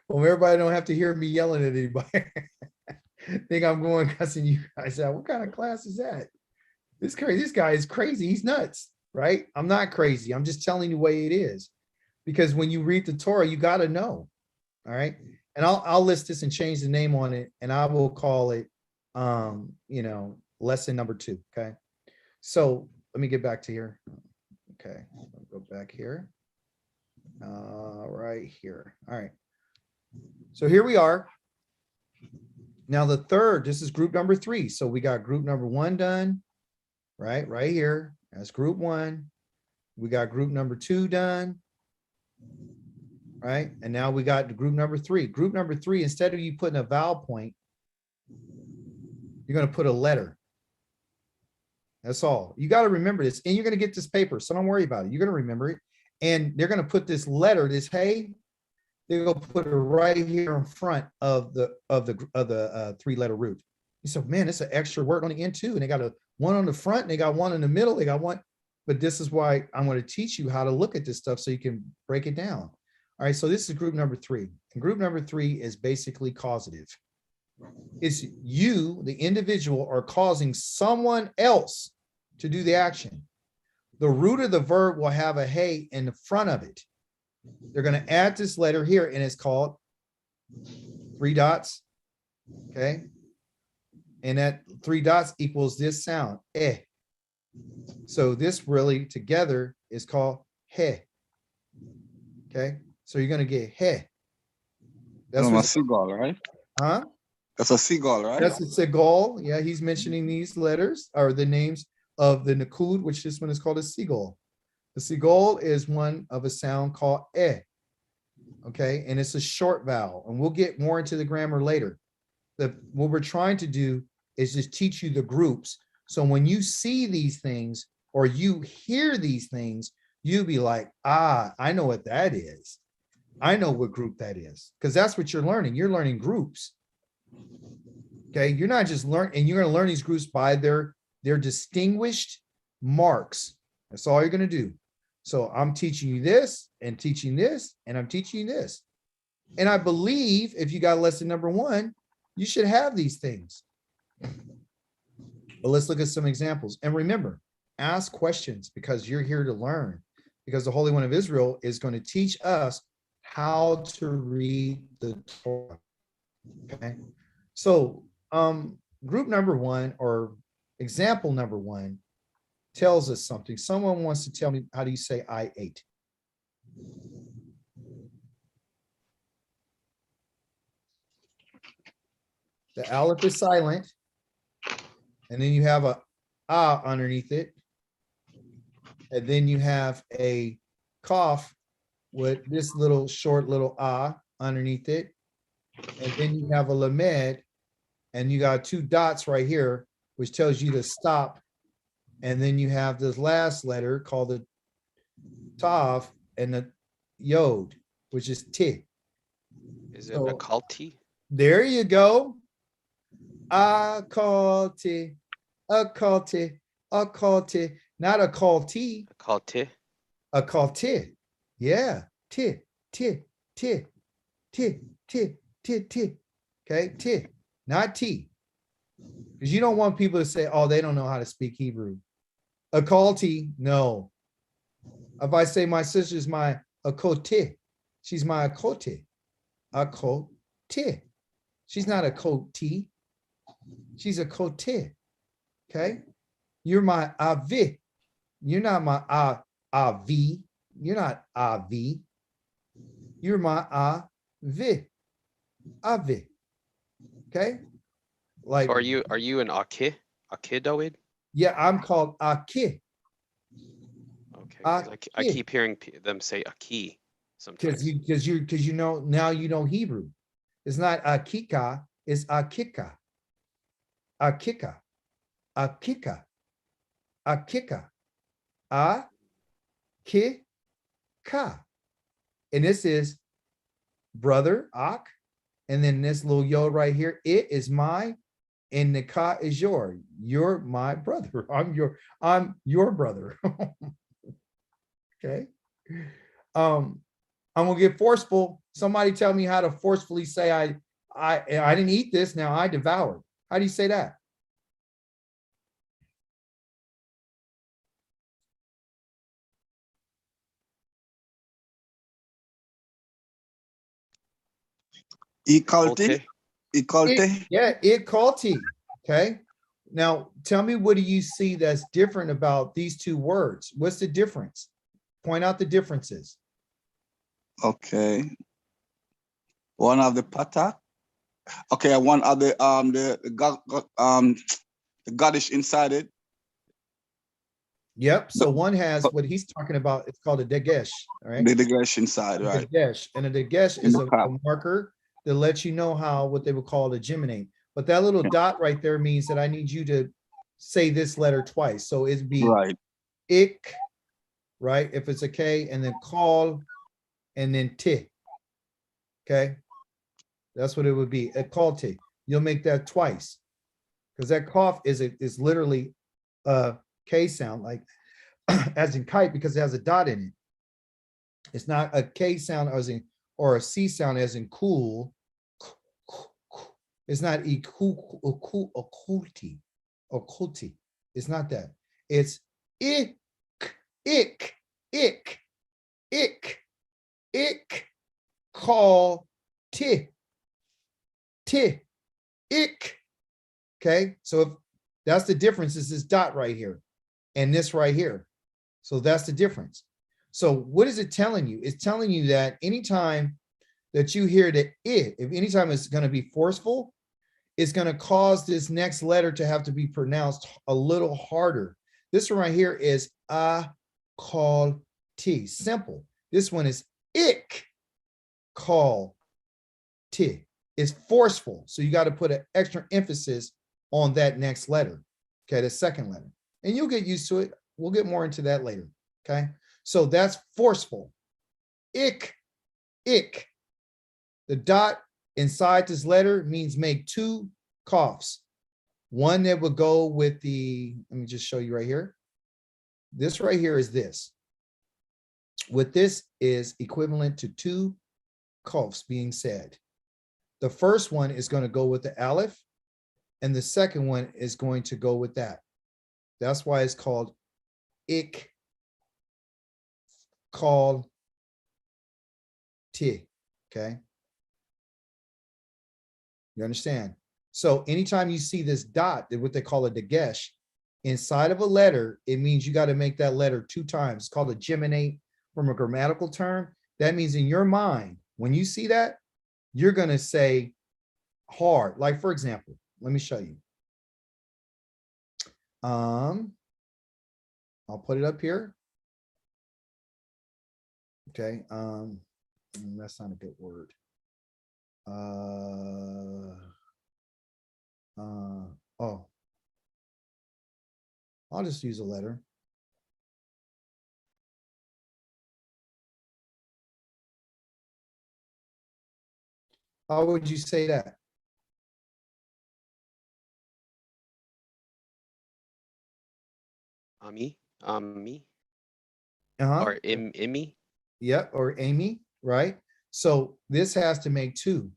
Well, everybody don't have to hear me yelling at anybody. Think I'm going cussing you guys out. What kind of class is that? This crazy. This guy is crazy. He's nuts, right? I'm not crazy. I'm just telling you the way it is. Because when you read the Torah, you got to know. All right. And I'll list this and change the name on it, and I will call it lesson number 2. Okay. So let me get back to here. Okay, I'll go back here. Right here. All right. So here we are. Now the third, this is group number 3. So we got group number 1 done, right here. That's group 1. We got group number 2 done, right? And now we got group number 3. Group number 3, instead of you putting a vowel point, you're going to put a letter. That's all. You got to remember this, and you're going to get this paper, so don't worry about it. You're going to remember it, and they're going to put this letter, this hey, they're going to put it right here in front of the 3-letter root. You said, man, it's an extra word on the end too, and they got one on the front, and they got one in the middle, they got one. But this is why I'm going to teach you how to look at this stuff so you can break it down. All right, so this is group number 3, and group number 3 is basically causative. It's you, the individual, are causing someone else to do the action. The root of the verb will have a hey in the front of it. They're going to add this letter here, and it's called 3 dots. Okay. And that 3 dots equals this sound, eh. So this really together is called he. Okay. So you're going to get he. That's a seagull, right? Huh? That's a seagull, right? That's a seagull. Yeah, he's mentioning these letters are the names of the nakud, which this one is called a seagull. The seagull is one of a sound called eh. Okay, and it's a short vowel, and we'll get more into the grammar later. What we're trying to do is just teach you the groups. So when you see these things or you hear these things, you'll be like, I know what that is. I know what group that is, because that's what you're learning. You're learning groups. Okay, you're not just learning, and you're going to learn these groups by their distinguished marks. That's all you're going to do. So I'm teaching you this and teaching this, and I'm teaching you this. And I believe if you got lesson number 1, you should have these things. But let's look at some examples. And remember, ask questions, because you're here to learn, because the Holy One of Israel is going to teach us how to read the Torah. Okay. So group number 1, or example number 1, tells us something. Someone wants to tell me, how do you say I ate? The aleph is silent, and then you have a underneath it, and then you have a cough with this little short little underneath it, and then you have a lamed, and you got 2 dots right here, which tells you to stop. And then you have this last letter called the tav and the yod, which is t. Is it a culti? There you go. Occulti, occulti, occulti, not a culti. A culti. A culti. Yeah. T. Okay, T, not T. Because you don't want people to say, oh, they don't know how to speak Hebrew. Occulti, no. If I say my sister's my occulti, she's my occulti. Occulti. She's not a culti. She's a culti. Okay? You're my avi. You're not my avi. You're not avi. You're my avi. Avi. Okay? Like, So are you an Aki? Akidoid? yeah, I'm called Aki. Okay. 'Cause I keep hearing them say Aki sometimes. Because you know, now you know Hebrew. It's not ACHI'KA, it's ACHI'KA. ACHI'KA. ACHI'KA. ACHI'KA. ACHI'KA. And this is brother, Ak. And then this little yod right here, it is my, and the ka is your. You're my brother. I'm your brother. Okay. I'm I'm gonna get forceful. Somebody tell me how to forcefully say I didn't eat this. Now I devoured. How do you say that? Equality. Equality. Equality. Okay. Now tell me, what do you see that's different about these two words? What's the difference? Point out the differences. Okay. One of the patak. Okay, one of the the goddess inside it. Yep. So one has what he's talking about. It's called a dagesh. All right. The dagesh inside, right? Dagesh. And a dagesh is a marker that lets you know how, what they would call a geminate. But that little dot right there means that I need you to say this letter twice. So it'd be right. Ik, right? If it's a K, and then call, and then T. Okay. That's what it would be. A call T. You'll make that twice. Because that cough is literally a K sound, like as in kite, because it has a dot in it. It's not a K sound as in, or a C sound as in cool. It's not occulti. It's not that. It's ik, call, ik. Okay, so if that's the difference, is this dot right here and this right here. So that's the difference. So what is it telling you? It's telling you that anytime that you hear the if anytime it's going to be forceful, it's going to cause this next letter to have to be pronounced a little harder. This one right here is a call T. Simple. This one is ik call T. It's forceful. So you got to put an extra emphasis on that next letter. Okay, the second letter. And you'll get used to it. We'll get more into that later. Okay. So that's forceful. Ik. The dot inside this letter means make two coughs. One that would go with the, let me just show you right here. This right here is this. What this is equivalent to two coughs being said. The first one is going to go with the aleph, and the second one is going to go with that. That's why it's called ik, called T. Okay. You understand? So anytime you see this dot, what they call a dagesh, inside of a letter, it means you got to make that letter two times. It's called a geminate from a grammatical term. That means in your mind, when you see that, you're going to say hard. Like, for example, let me show you. I'll put it up here. Okay. That's not a good word. Oh, I'll just use a letter. How would you say that? Me. Uh-huh. Or Imi. Yep, or Amy, right? So this has to make two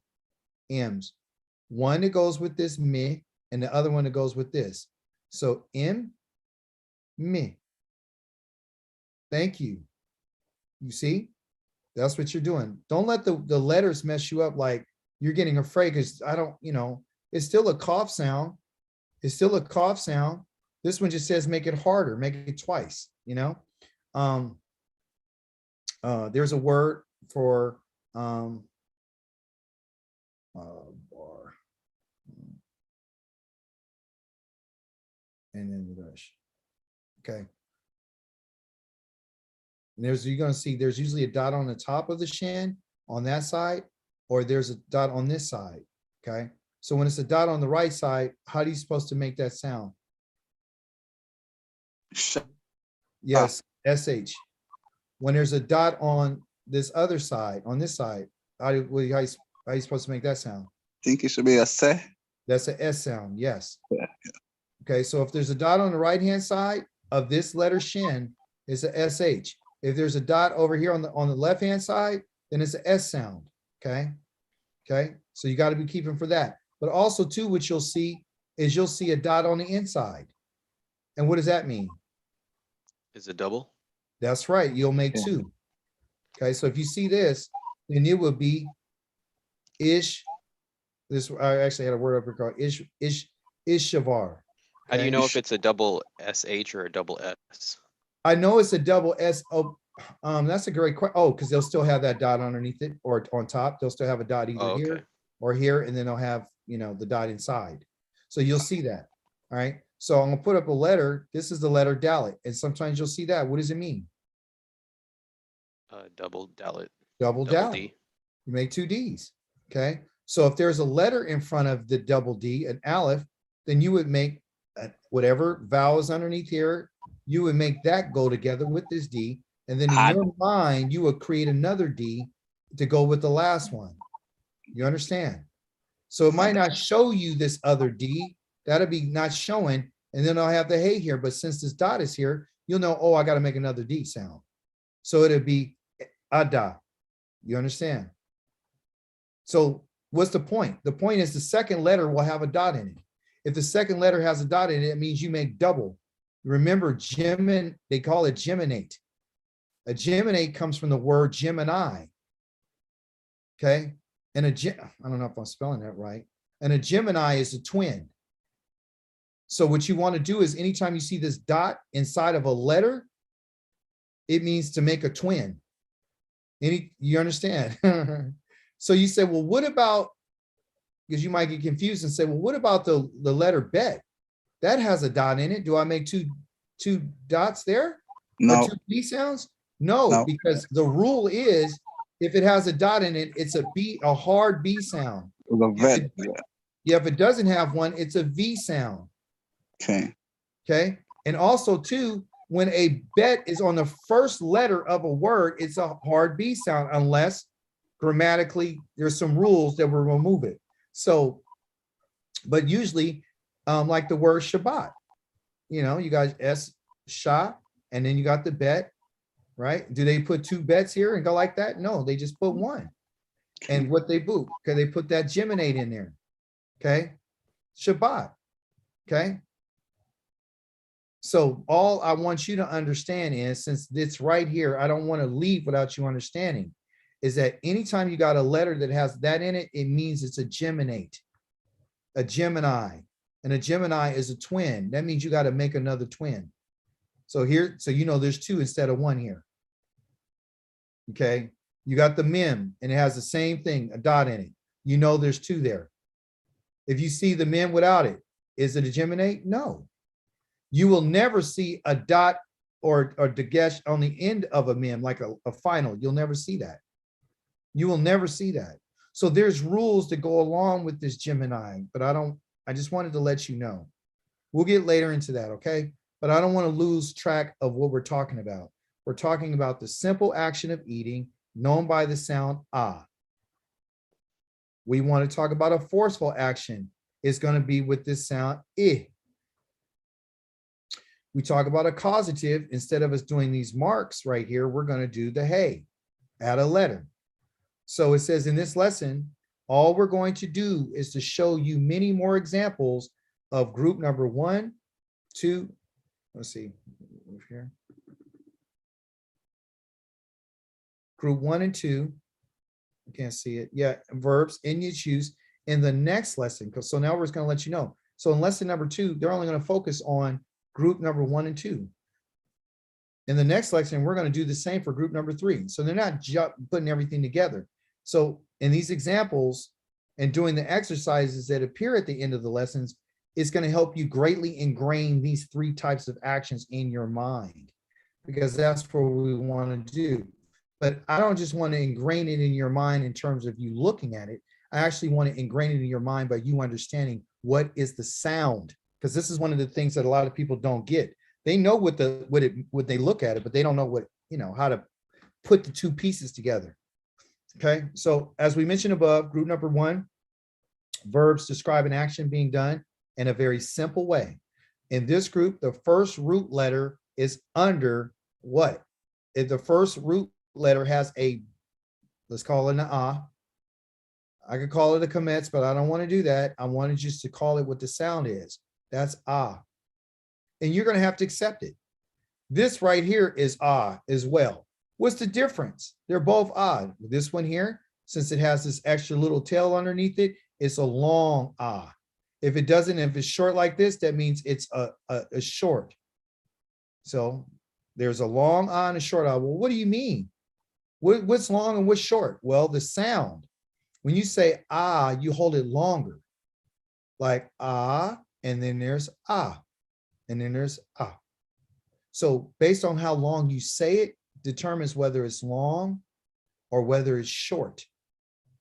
M's. One that goes with this me, and the other one that goes with this. So M, me. Thank you. You see? That's what you're doing. Don't let the letters mess you up like you're getting afraid, because I don't, it's still a cough sound. It's still a cough sound. This one just says make it harder, make it twice, there's a word for bar. And then the rush. Okay. And you're going to see there's usually a dot on the top of the shin on that side, or there's a dot on this side. Okay. So when it's a dot on the right side, how are you supposed to make that sound? Yes, SH. When there's a dot on this other side, on this side, how are you supposed to make that sound? I think it should be a se. That's a S sound, yes. Yeah. Okay, so if there's a dot on the right-hand side of this letter shin, it's a SH. If there's a dot over here on the left-hand side, then it's a S sound. Okay. Okay. So you got to be keeping for that. But also too, what you'll see is you'll see a dot on the inside. And what does that mean? Is it double? That's right. You'll make Yeah. two. Okay. So if you see this, then it would be ish. This, I actually had a word up here called Ishavar. How do you Okay? know if it's a double SH or a double S? I know it's a double S. Oh, that's a great question. Oh, because they'll still have that dot underneath it or on top. They'll still have a dot either Oh, here okay. or here, and then they'll have, you know, the dot inside. So you'll see that. All right. So I'm gonna put up a letter. This is the letter Dalet, and sometimes you'll see that. What does it mean? Double Dalet. Double Double Dalet. D. You make two Ds. Okay. So if there's a letter in front of the double D, an aleph, then you would make whatever vowel is underneath here, you would make that go together with this D. And then in your mind, you would create another D to go with the last one. You understand? So it might not show you this other D. That'll be not showing. And then I'll have the hey here. But since this dot is here, you'll know, oh, I got to make another D sound. So it'll be ada. You understand? So what's the point? The point is the second letter will have a dot in it. If the second letter has a dot in it, it means you make double. Remember, they call it geminate. A geminate comes from the word Gemini. Okay. And I don't know if I'm spelling that right. And a Gemini is a twin. So what you want to do is anytime you see this dot inside of a letter, it means to make a twin. You understand? So you say, well, what about, because you might get confused and say, well, what about the letter bet? That has a dot in it. Do I make two dots there? No. Or two B sounds? No, because the rule is if it has a dot in it, it's a hard B sound. If it doesn't have one, it's a V sound. Okay. Okay. And also too, when a bet is on the first letter of a word, it's a hard B sound unless grammatically there's some rules that will remove it. So, but usually like the word Shabbat, you know, you guys Sha, and then you got the bet, right? Do they put two bets here and go like that? No, they just put one. And what they boot, okay, they put that geminate in there. Okay. Shabbat. Okay. So all I want you to understand is, since it's right here, I don't want to leave without you understanding, is that anytime you got a letter that has that in it, it means it's a geminate, a Gemini, and a Gemini is a twin. That means you got to make another twin. So here, so you know there's two instead of one here. Okay, you got the mem and it has the same thing, a dot in it. You know there's two there. If you see the mem without it, is it a geminate? No. You will never see a dot or dagesh on the end of a mem, like a final. You'll never see that. You will never see that. So there's rules that go along with this Gemini, but I just wanted to let you know. We'll get later into that, okay? But I don't want to lose track of what we're talking about. We're talking about the simple action of eating, known by the sound ah. We want to talk about a forceful action. It's going to be with this sound I. We talk about a causative. Instead of us doing these marks right here, we're going to do the hey, add a letter. So it says in this lesson, all we're going to do is to show you many more examples of group number 1, 2, let's see, here. Group 1 and 2, I can't see it. Yeah, verbs in its use in the next lesson. So now we're just going to let you know. So in lesson number 2, they're only going to focus on group number 1 and 2. In the next lesson, we're going to do the same for group number 3. So they're not putting everything together. So in these examples and doing the exercises that appear at the end of the lessons, it's going to help you greatly ingrain these 3 types of actions in your mind, because that's what we want to do. But I don't just want to ingrain it in your mind in terms of you looking at it. I actually want to ingrain it in your mind by you understanding what is the sound, because this is one of the things that a lot of people don't get. They know what they look at it, but they don't know what, you know, how to put the 2 pieces together. Okay, so as we mentioned above, group number 1, verbs describe an action being done in a very simple way. In this group, the first root letter is under what? If the first root letter has a Let's call it an ah. I could call it a commence, but I don't want to do that. I wanted just to call it what the sound is. That's ah. And you're going to have to accept it. This right here is ah as well. What's the difference? They're both odd. This one here, since it has this extra little tail underneath it, it's a long ah. If it doesn't, if it's short like this, that means it's a short. So there's a long ah and a short ah. Well, what do you mean? What's long and what's short? Well, the sound. When you say ah, you hold it longer. Like ah, and then there's ah, and then there's ah. So based on how long you say it, determines whether it's long or whether it's short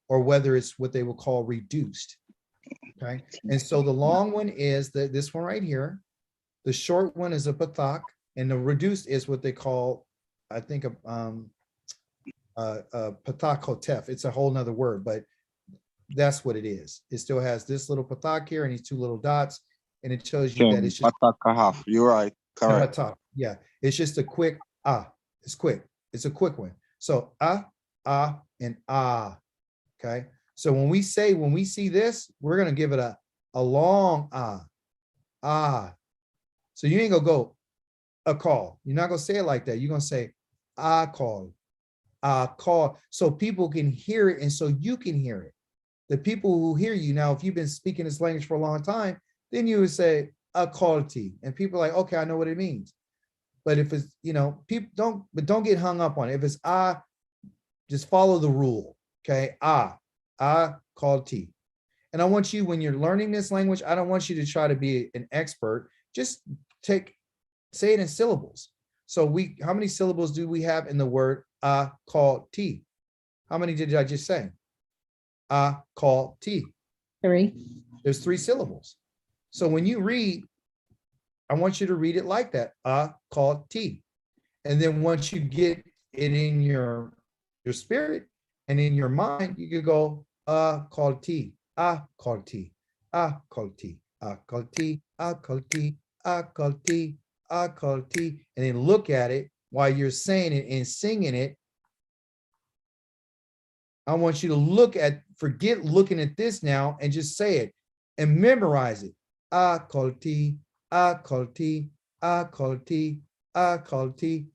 or whether it's what they will call reduced. Okay. And so the long one is this one right here. The short one is a pathak, and the reduced is what they call, I think, pathak hotef. It's a whole nother word, but that's what it is. It still has this little pathak here and these two little dots, and it tells you that it's just Patak. You're right. Correct. yeah, it's just a quick ah. It's quick. It's a quick one. So ah, and ah. Okay. So when we see this, we're gonna give it a long ah. So you ain't gonna go a call. You're not gonna say it like that. You're gonna say call. So people can hear it, and so you can hear it. The people who hear you now, if you've been speaking this language for a long time, then you would say a quality, and people are like, okay, I know what it means. But if it's, people don't get hung up on it. If it's just follow the rule. Okay, quality. And I want you, when you're learning this language, I don't want you to try to be an expert. Just say it in syllables. So how many syllables do we have in the word quality? How many did I just say? Quality. 3. There's 3 syllables. So when you read, I want you to read it like that, quality. And then once you get it in your spirit and in your mind, you could go quality, quality, quality, quality, quality, quality, quality, and then look at it while you're saying it and singing it. I want you to forget looking at this now and just say it and memorize it. Quality, quality, quality, quality.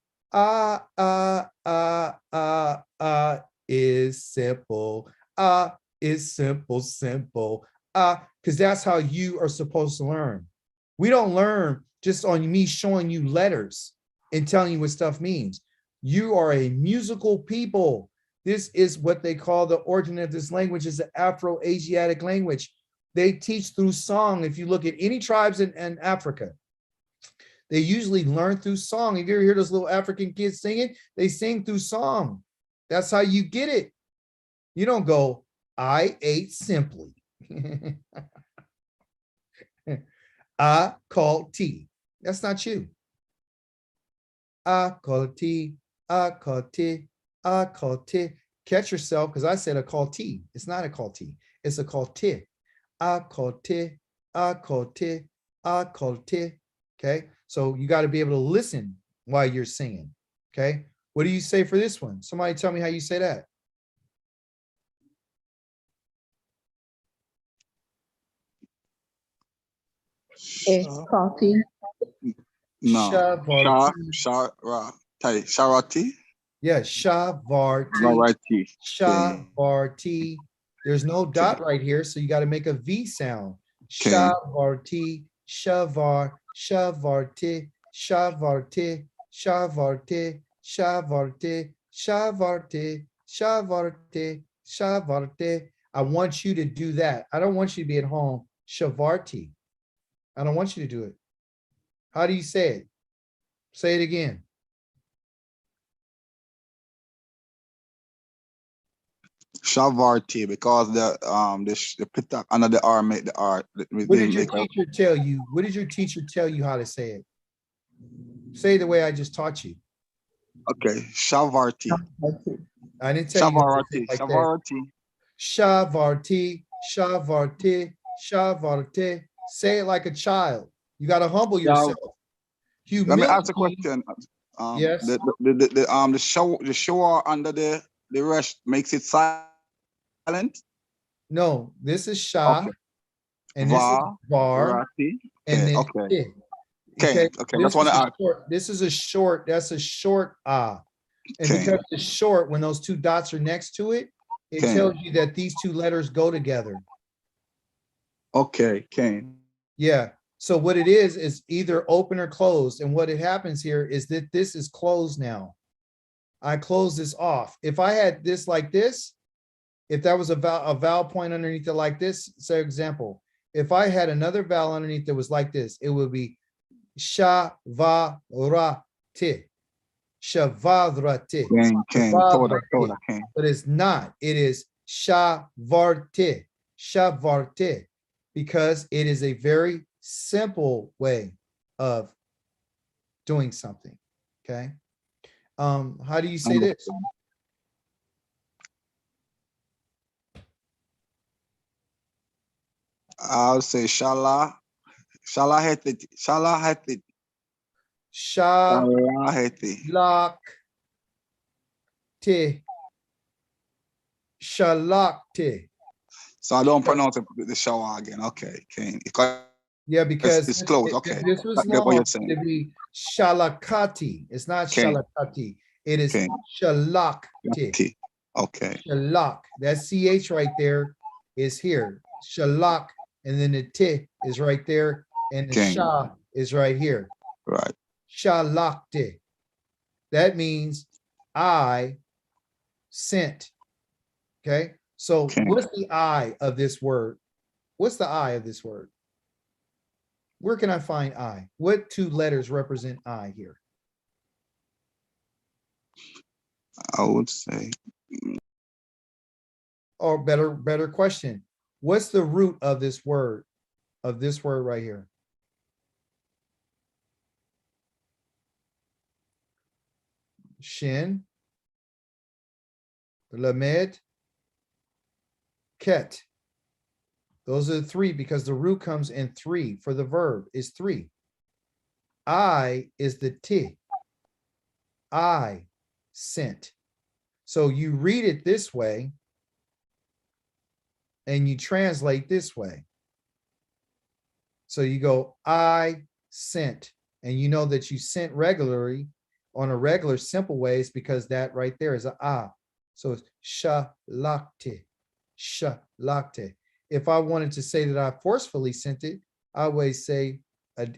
Is simple. Is simple, simple. Because that's how you are supposed to learn. We don't learn just on me showing you letters and telling you what stuff means. You are a musical people. This is what they call the origin of this language, is the Afro-Asiatic language. They teach through song. If you look at any tribes in Africa, they usually learn through song. If you ever hear those little African kids singing, they sing through song. That's how you get it. You don't go, I ate simply. I called tea. That's not you. I called tea. I called tea. I called tea. Catch yourself, because I said a call tea. It's not a call tea. It's a call tea. I called tea. I called tea. I called tea. Okay. So you got to be able to listen while you're singing. Okay. What do you say for this one? Somebody tell me how you say that. Coffee. No. Shavarti. Sharati. Yeah, shavarti. Sharati. Shavarti. There's no dot right here, so you got to make a V sound. Shavarti, shavar, shavarti, shavarti, shavarti, shavarti, shavarti, shavarti, shavarti. I want you to do that. I don't want you to be at home. Shavarti. I don't want you to do it. How do you say it? Say it again. Shavarti, because the pitak under the R make the R. What did your teacher tell you? What did your teacher tell you how to say it? Say it the way I just taught you. Okay, Shavarti. I didn't tell you. Shavarti. Like Shavarti. Shavarti, shavarti, shavarti. Say it like a child. You got to humble yourself. Let me ask a question. Yes. The Schwa under the the rest makes it silent. No, this is sha, Okay. and this is var, Rati. and Okay, then okay. ti. Okay, okay. That's This one is I a asked. short, this is a short, that's a short ah. And Okay. because it's short, when those two dots are next to it, it Okay. tells you that these two letters go together. Okay, Kane. Yeah. So what it is either open or closed. And what it happens here is that this is closed now. I close this off. If I had this like this, if that was a vowel point underneath it like this, say example, if I had another vowel underneath that was like this, it would be sha va ra ti. Shavadrate. Kane. Toda, Kane. But it's not. It is shavarte. Shavarte. Because it is a very simple way of doing something. Okay. How do you say this? I'll say shala. Shala heti. Shala heti. Shala heti. Shalak te. Shalakte. So I don't pronounce the shower again. Okay, Kane. Yeah, because it's close. Okay. this was That's what long you're saying. to be shalakati. It's not Okay. shalakati. It is Okay. shalakti. Okay. Shalak. That CH right there is here. Shalak. And then the T is right there. And the Okay. Sha is right here. Right. Shalakti. That means I sent. Okay. So Okay. what's the I of this word? What's the I of this word? Where can I find I? What two letters represent I here? I would say. Or better question. What's the root of this word? Of this word right here? Shin, lamed, ket. Those are the three because the root comes in three for the verb is three. I is the T. I sent. So you read it this way and you translate this way. So you go, I sent, and you know that you sent regularly on a regular simple ways because that right there is a ah. So it's shalakte, shalakte. If I wanted to say that I forcefully sent it, I always say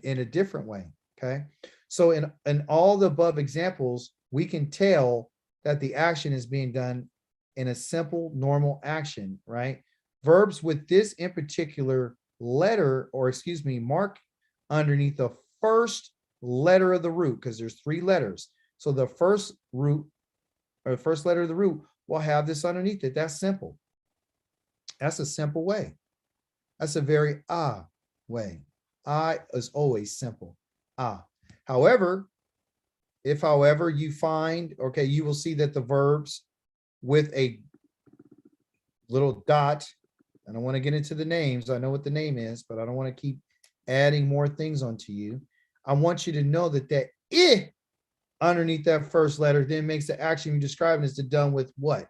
in a different way. Okay. So in all the above examples, we can tell that the action is being done in a simple, normal action, right? Verbs with this in particular letter, or excuse me, mark underneath the first letter of the root, because there's three letters. So the first root or the first letter of the root will have this underneath it. That's simple. That's a simple way. That's a very way. I is always simple. However, if however you find, okay, you will see that the verbs with a little dot, I don't want to get into the names. I know what the name is, but I don't want to keep adding more things onto you. I want you to know that that I underneath that first letter then makes the action you describing is done with what?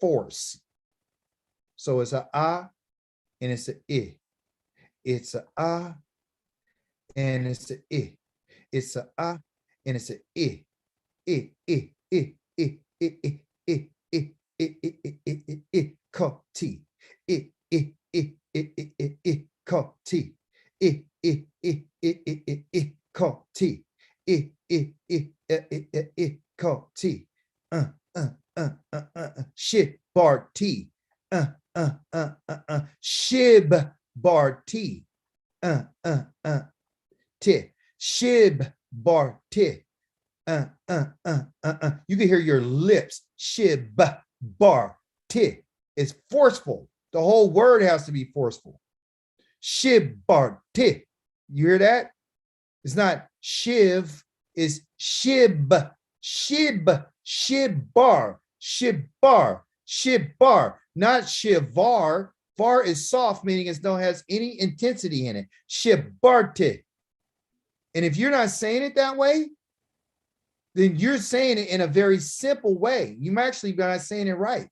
Force. So it's a and it's a I. It's a and it's a I. It's a and it's a I. I, I, I, I, I, I, I, I, I, I, I, I, I, call T. I, I, I, I, I, I, I, call T. I, I, I, I, I, I, I, call T. I, I, I, I, I, I, I, call T. Shib bar T. Shib bar T. T. Shib bar T. You can hear your lips. Shib bar T. It's forceful. The whole word has to be forceful. Shib bar T. You hear that? It's not shiv, it's shib, shib, shib bar, not shivar. Var is soft, meaning it don't has any intensity in it. Shibarte. And if you're not saying it that way, then you're saying it in a very simple way. You might actually be not saying it right.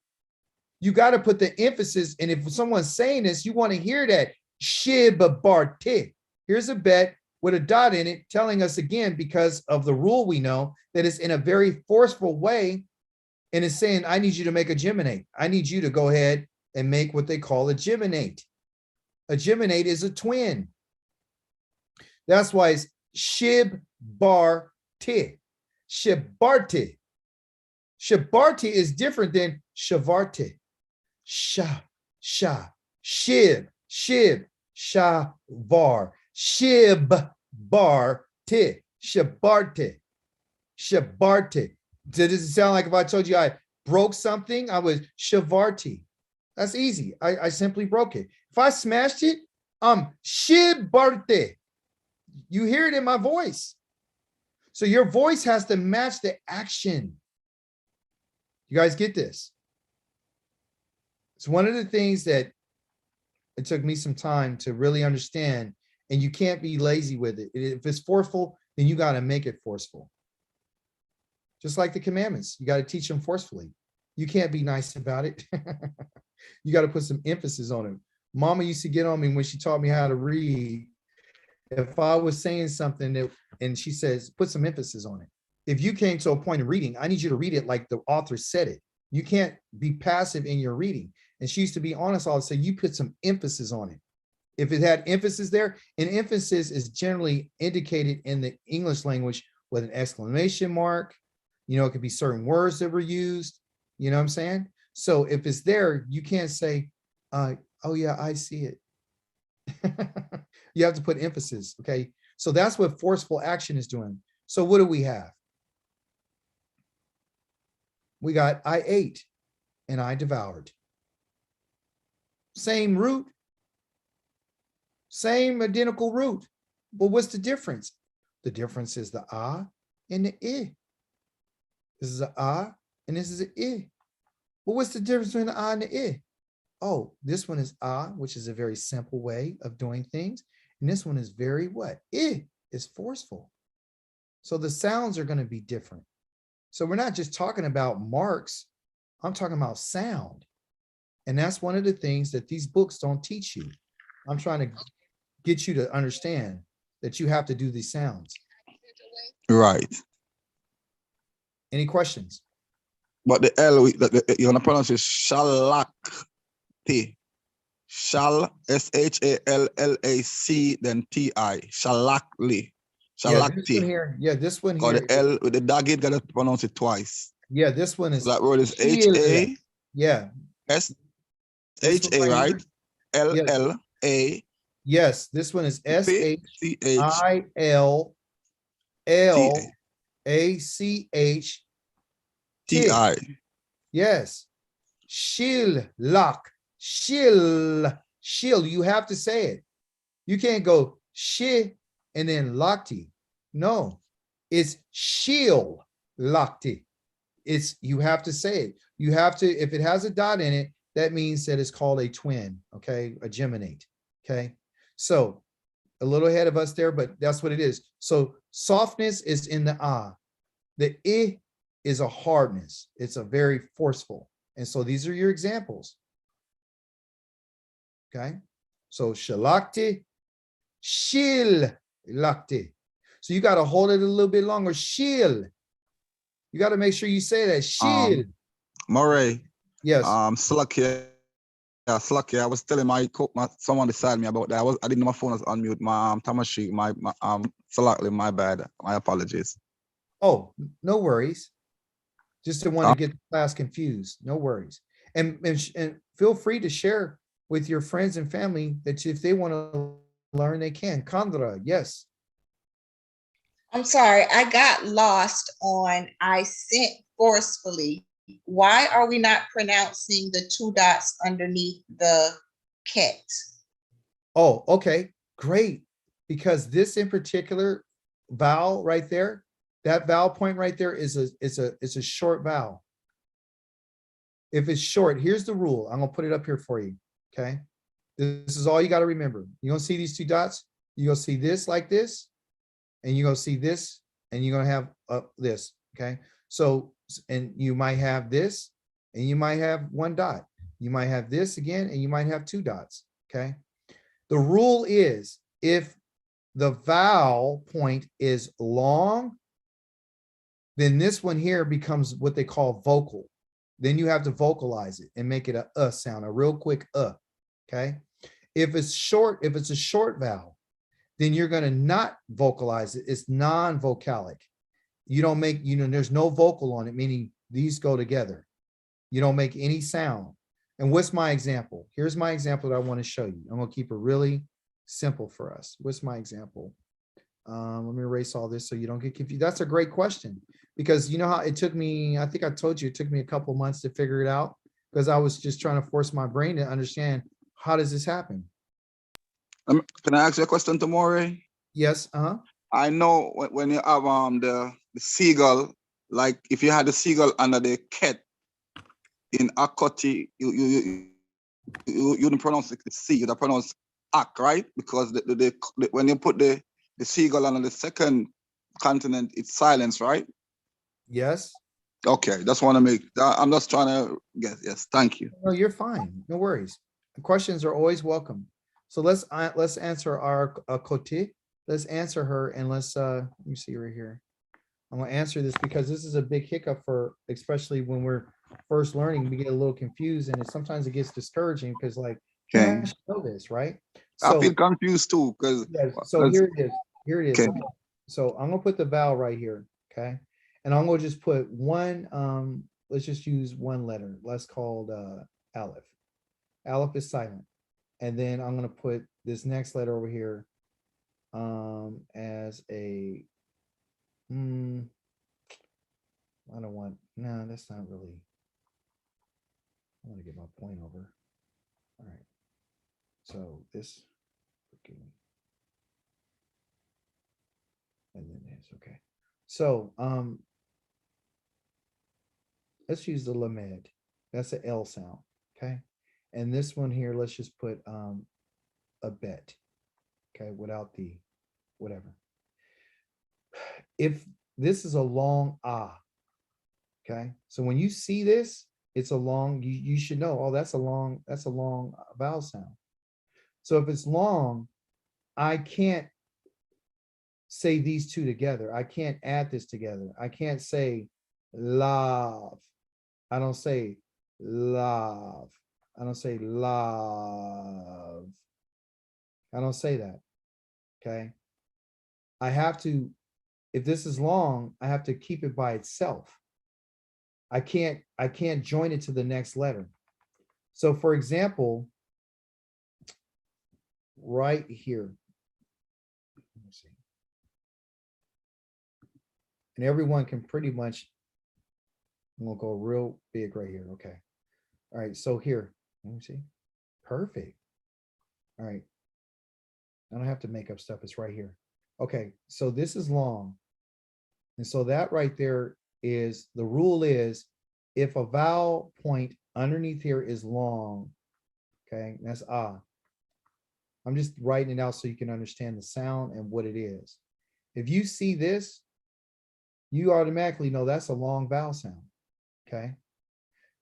You got to put the emphasis, and if someone's saying this, you want to hear that shibabarte. Here's a bet with a dot in it, telling us again, because of the rule we know, that it's in a very forceful way, and it's saying, I need you to make a geminate. I need you to go ahead and make what they call a geminate. A geminate is a twin. That's why it's shibarte. Shibarte. Shibarte is different than shavarte. Shib, shavar, shibarte, shibarte. Does it sound like if I told you I broke something, I was shavarti? That's easy. I simply broke it. If I smashed it, shibarte. You hear it in my voice. So your voice has to match the action. You guys get this? It's one of the things that it took me some time to really understand, and you can't be lazy with it. If it's forceful, then you got to make it forceful. Just like the commandments, you got to teach them forcefully. You can't be nice about it. You got to put some emphasis on it. Mama used to get on me when she taught me how to read. If I was saying something that, and she says, put some emphasis on it. If you came to a point of reading, I need you to read it like the author said it. You can't be passive in your reading. And she used to be honest, I'll say, you put some emphasis on it. If it had emphasis there, and emphasis is generally indicated in the English language with an exclamation mark. You know, it could be certain words that were used. You know what I'm saying? So if it's there, you can't say, oh yeah, I see it. You have to put emphasis, okay? So that's what forceful action is doing. So what do we have? We got I ate and I devoured. Same root, same identical root. But what's the difference? The difference is the ah and the I. This is a ah and this is an I. But what's the difference between the ah and the I? Oh, this one is ah, which is a very simple way of doing things. And this one is very what? I is forceful. So the sounds are going to be different. So we're not just talking about marks. I'm talking about sound. And that's one of the things that these books don't teach you. I'm trying to get you to understand that you have to do these sounds. Right. Any questions? But the L, you're gonna pronounce it shalakti. Shall, SHALLAC, then TI. Shalakli. Yeah, this one Shalakti. here. Yeah, this one Or here. the L with the dog, you gotta pronounce it twice. Yeah, this one is. That word is Yeah. HASHA, This one right right? here. Yeah. LLA. Yes, this one is CH SHILLACH TI. Yes. Shilak. Shil. You have to say it. You can't go shi and then lakti. No, it's shil lakti. It's, you have to say it. You have to, if it has a dot in it, that means that it's called a twin, okay? A geminate, okay? So a little ahead of us there, but that's what it is. So softness is in the ah. The I is a hardness. It's a very forceful. And so these are your examples. Okay. So shalakti, shil-lakti. So you got to hold it a little bit longer. Shil. You got to make sure you say that. Shil. Murray. Yes. Slacky. Yeah, Slacky. I was telling someone beside me about that. I didn't know my phone was on mute. My Tamashi, Slacky, my bad. My apologies. Oh, no worries. Just didn't want to get the class confused. No worries. And feel free to share with your friends and family that if they want to learn, they can. Kandra, yes. I'm sorry, I got lost on I sent forcefully. Why are we not pronouncing the two dots underneath the ket? Oh, okay, great. Because this in particular vowel right there, that vowel point right there is a short vowel. If it's short, here's the rule. I'm gonna put it up here for you. Okay. This is all you got to remember. You're gonna see these two dots, you're gonna see this like this, and you're gonna see this, and you're gonna have this. Okay, so and you might have this, and you might have one dot. You might have this again, and you might have two dots. Okay, the rule is if the vowel point is long, then this one here becomes what they call vocal. Then you have to vocalize it and make it a sound, a real quick okay? If it's short, if it's a short vowel, then you're gonna not vocalize it. It's non-vocalic. You don't make, there's no vocal on it, meaning these go together. You don't make any sound. And what's my example? Here's my example that I want to show you. I'm gonna keep it really simple for us. What's my example? Let me erase all this so you don't get confused. That's a great question, because you know how it took me, I think I told you, it took me a couple months to figure it out, because I was just trying to force my brain to understand, how does this happen? Can I ask you a question tomorrow? Yes. I know when you have the seagull, like if you had the seagull under the cat in akoti, you don't pronounce the C, you don't pronounce ak, right? Because when you put the seagull under the second continent, it's silence, right? Yes. Okay, just want to make, I'm just trying to get, yes, thank you. No, you're fine. No worries. Questions are always welcome. So let's answer our Cote. Let's answer her, and let's let me see right here. I'm gonna answer this because this is a big hiccup for, especially when we're first learning, we get a little confused, and sometimes it gets discouraging because like, Okay. I should know this, right? I feel confused too, because so here it is. Here it is. Okay. Okay. So I'm gonna put the vowel right here, okay? And I'm gonna just put one, let's just use one letter. Let's call Aleph. Aleph is silent. And then I'm gonna put this next letter over here as a, I don't want, no, that's not really, I want to get my point over. All right. So this, forgive me. And then this, okay. So let's use the lamed. That's an L sound, okay? And this one here, let's just put a bet, okay, without the whatever. If this is a long ah, okay, so when you see this, it's a long, you should know, oh, that's a long vowel sound. So if it's long, I can't say these two together. I can't add this together. I can't say love. I don't say love. I don't say love. I don't say that. Okay. I have to, if this is long, I have to keep it by itself. I can't join it to the next letter. So for example, right here, let me see. And everyone can pretty much, we'll go real big right here. Okay. All right. So here, let me see. Perfect. All right. I don't have to make up stuff. It's right here. Okay. So this is long. And so that right there is, the rule is, if a vowel point underneath here is long, okay, that's ah. I'm just writing it out so you can understand the sound and what it is. If you see this, you automatically know that's a long vowel sound, okay?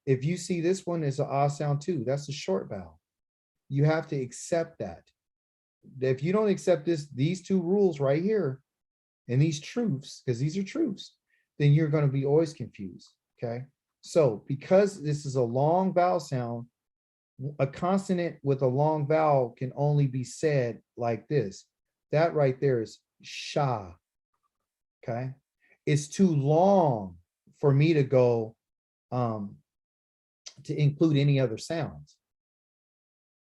If you see this one is an ah sound too, that's a short vowel. You have to accept that. If you don't accept these two rules right here, and these truths, because these are truths, then you're going to be always confused, okay? So because this is a long vowel sound, a consonant with a long vowel can only be said like this. That right there is sha, okay? It's too long for me to go to include any other sounds.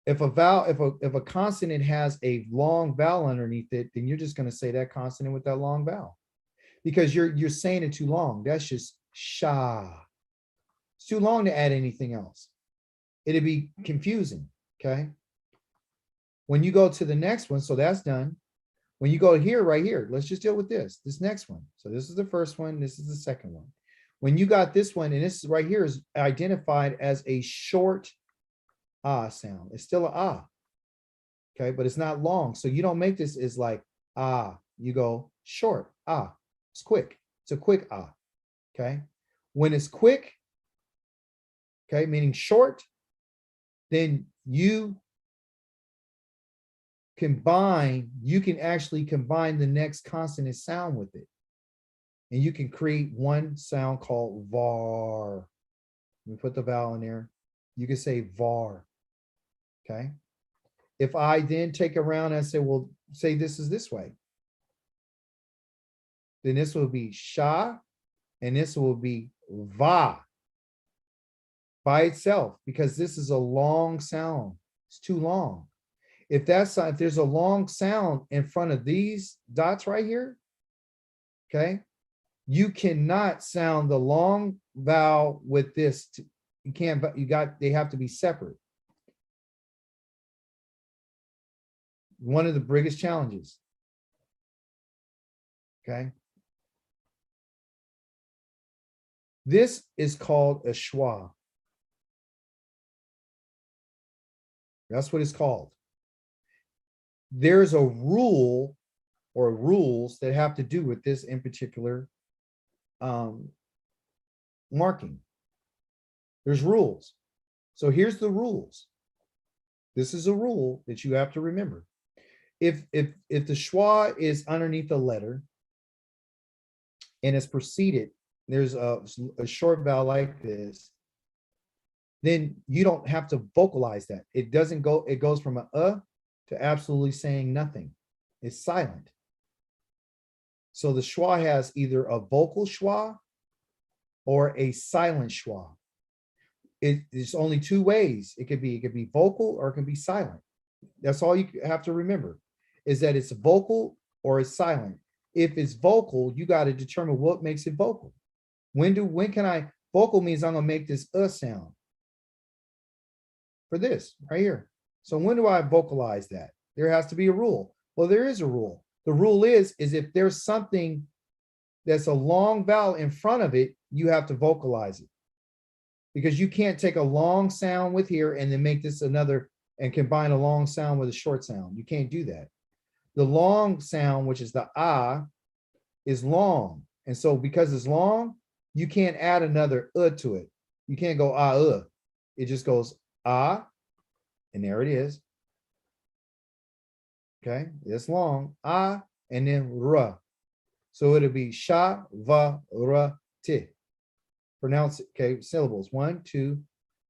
If a vowel, if a consonant has a long vowel underneath it, then you're just going to say that consonant with that long vowel, because you're saying it too long. That's just sha. It's too long to add anything else. It'd be confusing, okay? When you go to the next one, so that's done. When you go here, right here, let's just deal with this next one. So this is the first one, this is the second one. When you got this one, and this right here is identified as a short ah sound. It's still an ah, okay, but it's not long. So you don't make this as like ah, you go short ah. It's quick. It's a quick ah. Okay. When it's quick, okay, meaning short, then you can actually combine the next consonant sound with it. And you can create one sound called var. Let me put the vowel in there. You can say var. Okay. If I then take around and say, well, say this is this way, then this will be sha, and this will be va by itself, because this is a long sound. It's too long. If there's a long sound in front of these dots right here, okay, you cannot sound the long vowel with this. You can't, they have to be separate. One of the biggest challenges. Okay. This is called a schwa. That's what it's called. There's a rule or rules that have to do with this in particular marking. There's rules. So here's the rules. This is a rule that you have to remember. If the schwa is underneath a letter and it's preceded, there's a short vowel like this, then you don't have to vocalize that. It doesn't go, it goes from a to absolutely saying nothing. It's silent. So the schwa has either a vocal schwa or a silent schwa. There's only two ways. It could be vocal or it can be silent. That's all you have to remember, is that it's vocal or it's silent. If it's vocal, you got to determine what makes it vocal. When can I, vocal means I'm gonna make this sound for this right here. So when do I vocalize that? There has to be a rule. Well, there is a rule. The rule is if there's something that's a long vowel in front of it, you have to vocalize it. Because you can't take a long sound with here and then make this another and combine a long sound with a short sound. You can't do that. The long sound, which is the ah, is long. And so because it's long, you can't add another to it. You can't go ah, It just goes ah, and there it is. Okay, it's long, ah, and then ra. So it'll be sha, va, ra, ti. Pronounce it, okay, syllables, 1, 2,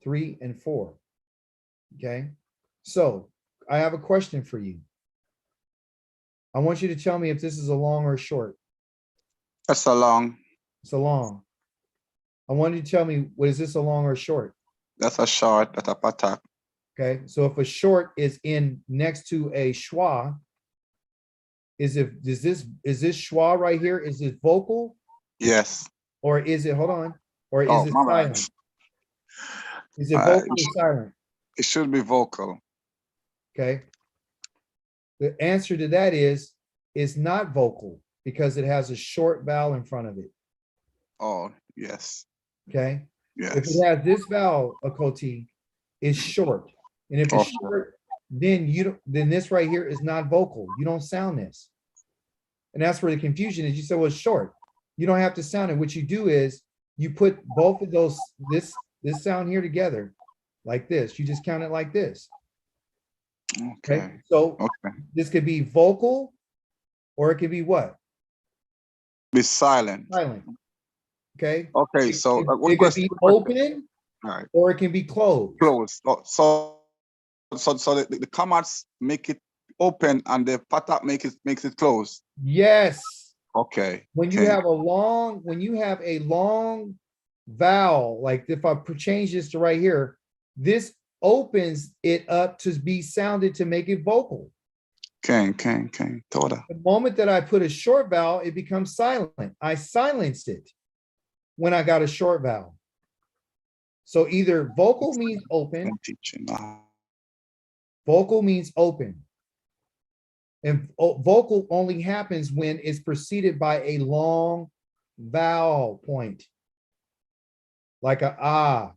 3, and 4. Okay, so I have a question for you. I want you to tell me if this is a long or a short. That's a long. It's a long. I want you to tell me, is this a long or a short? That's a short. That's a patak. Okay, so if a short is in next to a schwa, is this schwa right here? Is it vocal? Yes. Or is it, hold on, or is it my silent? bad. Is it vocal or silent? It should be vocal. Okay. The answer to that is it's not vocal because it has a short vowel in front of it. Oh, yes. Okay. Yes. If it has this vowel, a koti, it's short. And if it's short, then then this right here is not vocal. You don't sound this. And that's where the confusion is. You say, well, it's short. You don't have to sound it. What you do is you put both of those, this sound here together like this. You just count it like this. Okay. So this could be vocal or it could be what? Be silent. Silent. Okay. Okay. So it could be open, right, or it can be closed. Closed. So the commas make it open and the patak makes it closed. Yes. Okay. When you have a long, vowel, like if I change this to right here, this opens it up to be sounded to make it vocal. Toda. The moment that I put a short vowel, it becomes silent. I silenced it when I got a short vowel. So either vocal means open. Vocal means open. And vocal only happens when it's preceded by a long vowel point. Like a ah,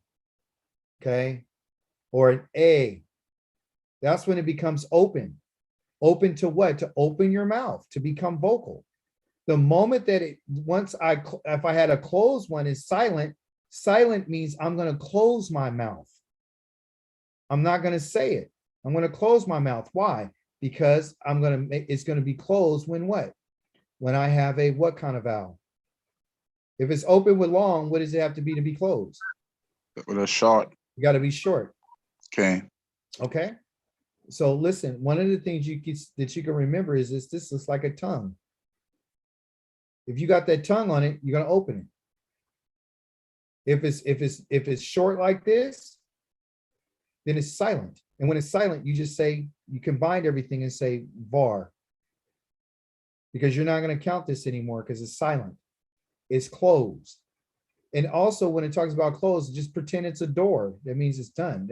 okay? Or an a. That's when it becomes open. Open to what? To open your mouth, to become vocal. The moment that if I had a closed one is silent, silent means I'm going to close my mouth. I'm not going to say it. I'm going to close my mouth. Why? Because it's going to be closed when what? When I have a what kind of vowel? If it's open with long, what does it have to be closed? With a short. You got to be short. Okay. Okay. So listen, one of the things that you can remember is this looks like a tongue. If you got that tongue on it, you're going to open it. If it's short like this, then it's silent. And when it's silent, you just say, you combine everything and say var. Because you're not going to count this anymore because it's silent. It's closed. And also when it talks about closed, just pretend it's a door. That means it's done.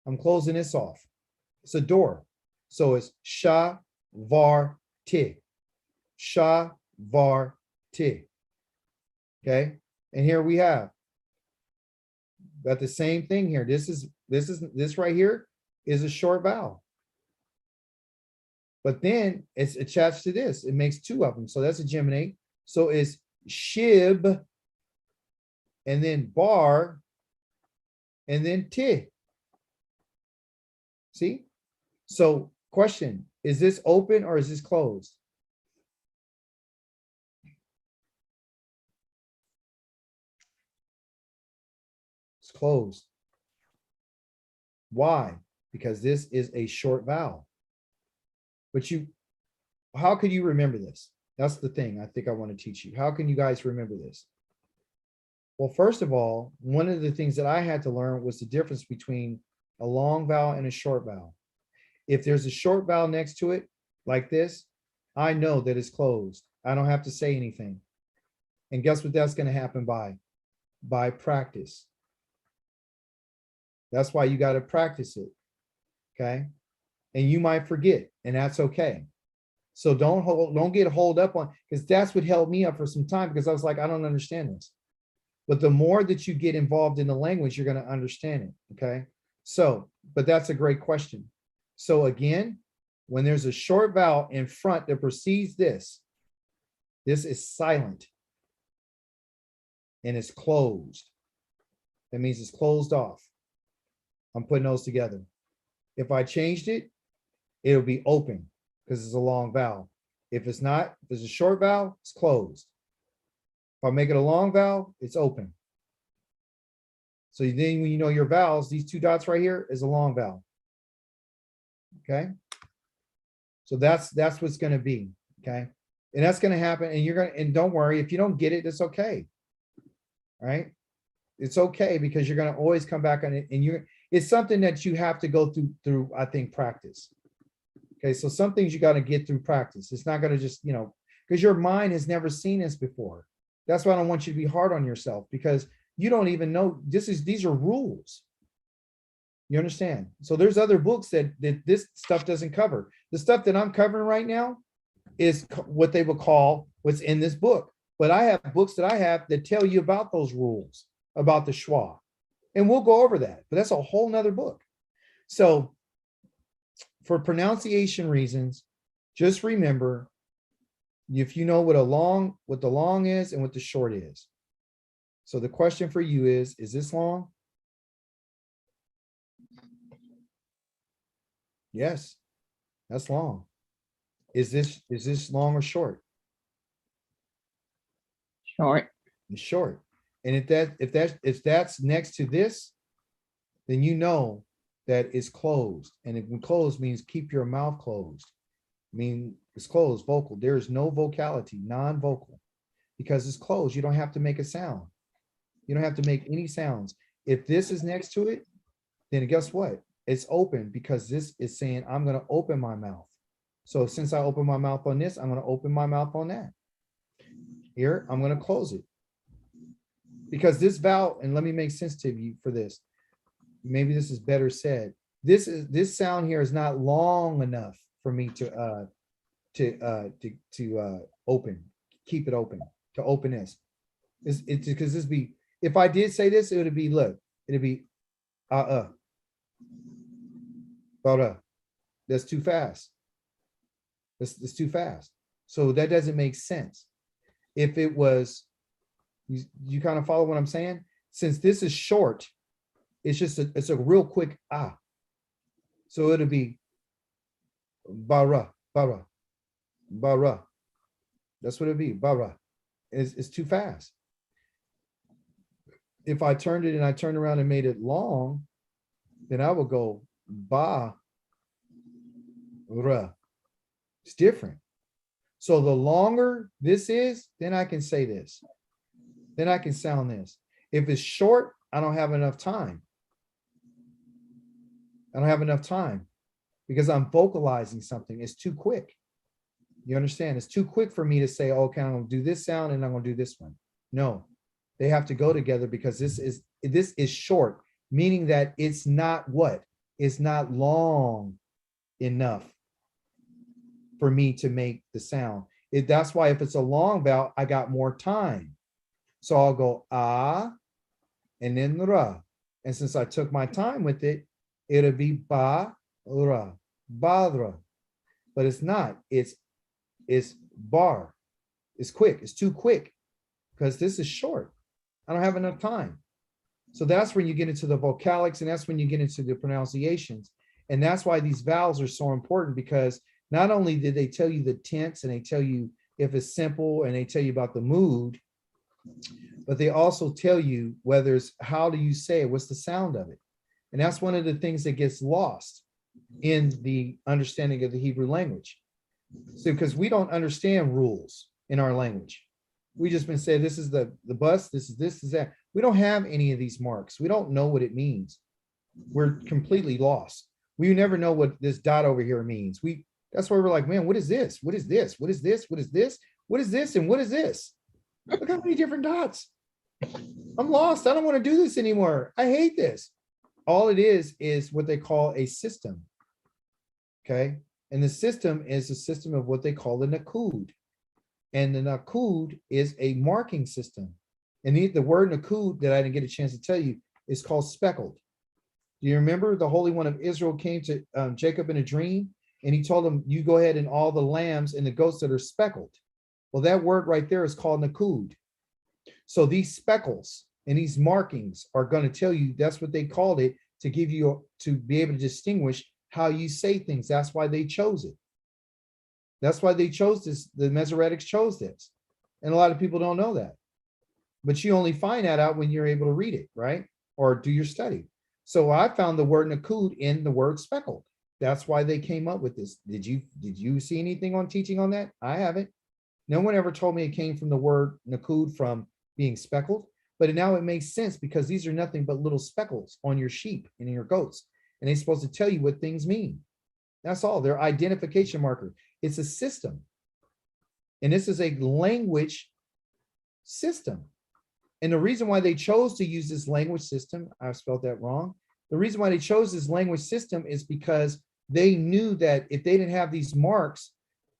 I'm closing this off. It's a door. So it's sha, var, ti. Sha, var, ti. Okay. And here we have got the same thing here. This right here is a short vowel. But then it's attached to this. It makes two of them. So that's a geminate. So it's shib, and then bar, and then ti. See? So question, is this open or is this closed? It's closed. Why? Because this is a short vowel. But how can you remember this? That's the thing I think I want to teach you. How can you guys remember this? Well, first of all, one of the things that I had to learn was the difference between a long vowel and a short vowel. If there's a short vowel next to it, like this, I know that it's closed. I don't have to say anything. And guess what that's going to happen by? By practice. That's why you got to practice it. Okay. And you might forget, and that's okay. So don't get holed up on, because that's what held me up for some time, because I was like, I don't understand this. But the more that you get involved in the language, you're going to understand it. Okay. So, but that's a great question. So again, when there's a short vowel in front that precedes this is silent and it's closed. That means it's closed off. I'm putting those together. If I changed it, it'll be open because it's a long vowel. If it's not, if it's a short vowel, it's closed. If I make it a long vowel, it's open. So then when you know your vowels, these two dots right here is a long vowel. Okay. So that's what's going to be. Okay. And that's going to happen. And and don't worry, if you don't get it, it's okay. All right. It's okay because you're going to always come back on it. And it's something that you have to go through, I think, practice. Okay. So some things you got to get through practice. It's not going to just, because your mind has never seen this before. That's why I don't want you to be hard on yourself, because you don't even know these are rules. You understand? So there's other books that this stuff doesn't cover. The stuff that I'm covering right now is what they would call what's in this book. But I have books that I have that tell you about those rules, about the Schwa. And we'll go over that, but that's a whole nother book. So for pronunciation reasons, just remember, if you know what the long is and what the short is. So the question for you is this long? Yes, that's long. Is this long or short? Short. It's short. And if that's next to this, then you know that it's closed. And when closed means keep your mouth closed. I mean, it's closed, vocal. There is no vocality, non-vocal, because it's closed. You don't have to make a sound. You don't have to make any sounds. If this is next to it, then guess what? It's open, because this is saying I'm going to open my mouth. So since I open my mouth on this, I'm going to open my mouth on that. Here, I'm going to close it. Because this vowel, and let me make sense to you for this. Maybe this is better said. This sound here is not long enough for me to open, keep it open, to open this. It's because this be, if I did say this, it would be, look, it'd be that's too fast. It's too fast. So that doesn't make sense. If it was, you kind of follow what I'm saying? Since this is short, it's a real quick ah. So it'll be bara, bara, bara. That's what it'd be, bara. It's too fast. If I turned it and I turned around and made it long, then I would go ba, ra. It's different. So the longer this is, then I can say this. Then I can sound this. If it's short, I don't have enough time. I don't have enough time because I'm vocalizing something. It's too quick. You understand? It's too quick for me to say, okay, I'm going to do this sound and I'm going to do this one. No, they have to go together because this is short, meaning that it's not what? It's not long enough for me to make the sound. That's why if it's a long vowel, I got more time. So I'll go ah, and then ra. And since I took my time with it, it'll be ba, ra, badra. But it's not, it's bar. It's quick, it's too quick because this is short. I don't have enough time. So that's when you get into the vocalics and that's when you get into the pronunciations. And that's why these vowels are so important because not only did they tell you the tense and they tell you if it's simple and they tell you about the mood, but they also tell you whether it's how do you say it, what's the sound of it. And that's one of the things that gets lost in the understanding of the Hebrew language. So because we don't understand rules in our language. We just been saying this is the bus, this is that. We don't have any of these marks. We don't know what it means. We're completely lost. We never know what this dot over here means. That's why we're like, man, what is this? What is this? What is this? What is this? What is this? And what is this? Look how many different dots. I'm lost. I don't want to do this anymore. I hate this. All it is what they call a system. Okay. And the system is a system of what they call the nakud. And the nakud is a marking system. And the word nakud that I didn't get a chance to tell you is called speckled. Do you remember the Holy One of Israel came to Jacob in a dream and he told him, you go ahead and all the lambs and the goats that are speckled. Well, that word right there is called nakud. So these speckles and these markings are going to tell you that's what they called it to give you to be able to distinguish how you say things. That's why they chose it. That's why they chose this. The Mesoretics chose this. And a lot of people don't know that. But you only find that out when you're able to read it, right? Or do your study. So I found the word nakud in the word speckled. That's why they came up with this. Did you see anything on teaching on that? I haven't. No one ever told me it came from the word nakud from being speckled, but now it makes sense because these are nothing but little speckles on your sheep and in your goats. And they're supposed to tell you what things mean. That's all. They're identification marker. It's a system. And this is a language system. And the reason why they chose to use this language system, I've spelled that wrong. The reason why they chose this language system is because they knew that if they didn't have these marks,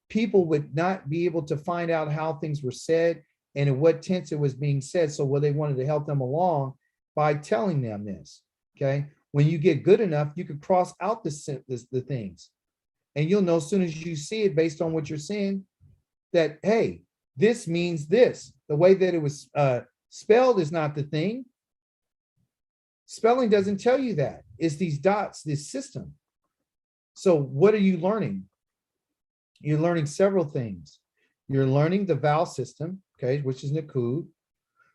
people would not be able to find out how things were said and in what tense it was being said. So what they wanted to help them along by telling them this, okay? When you get good enough, you could cross out the things. And you'll know as soon as you see it based on what you're seeing that, hey, this means this. The way that it was spelled is not the thing. Spelling doesn't tell you that. It's these dots, this system. So what are you learning? You're learning several things. You're learning the vowel system, okay, which is nakud.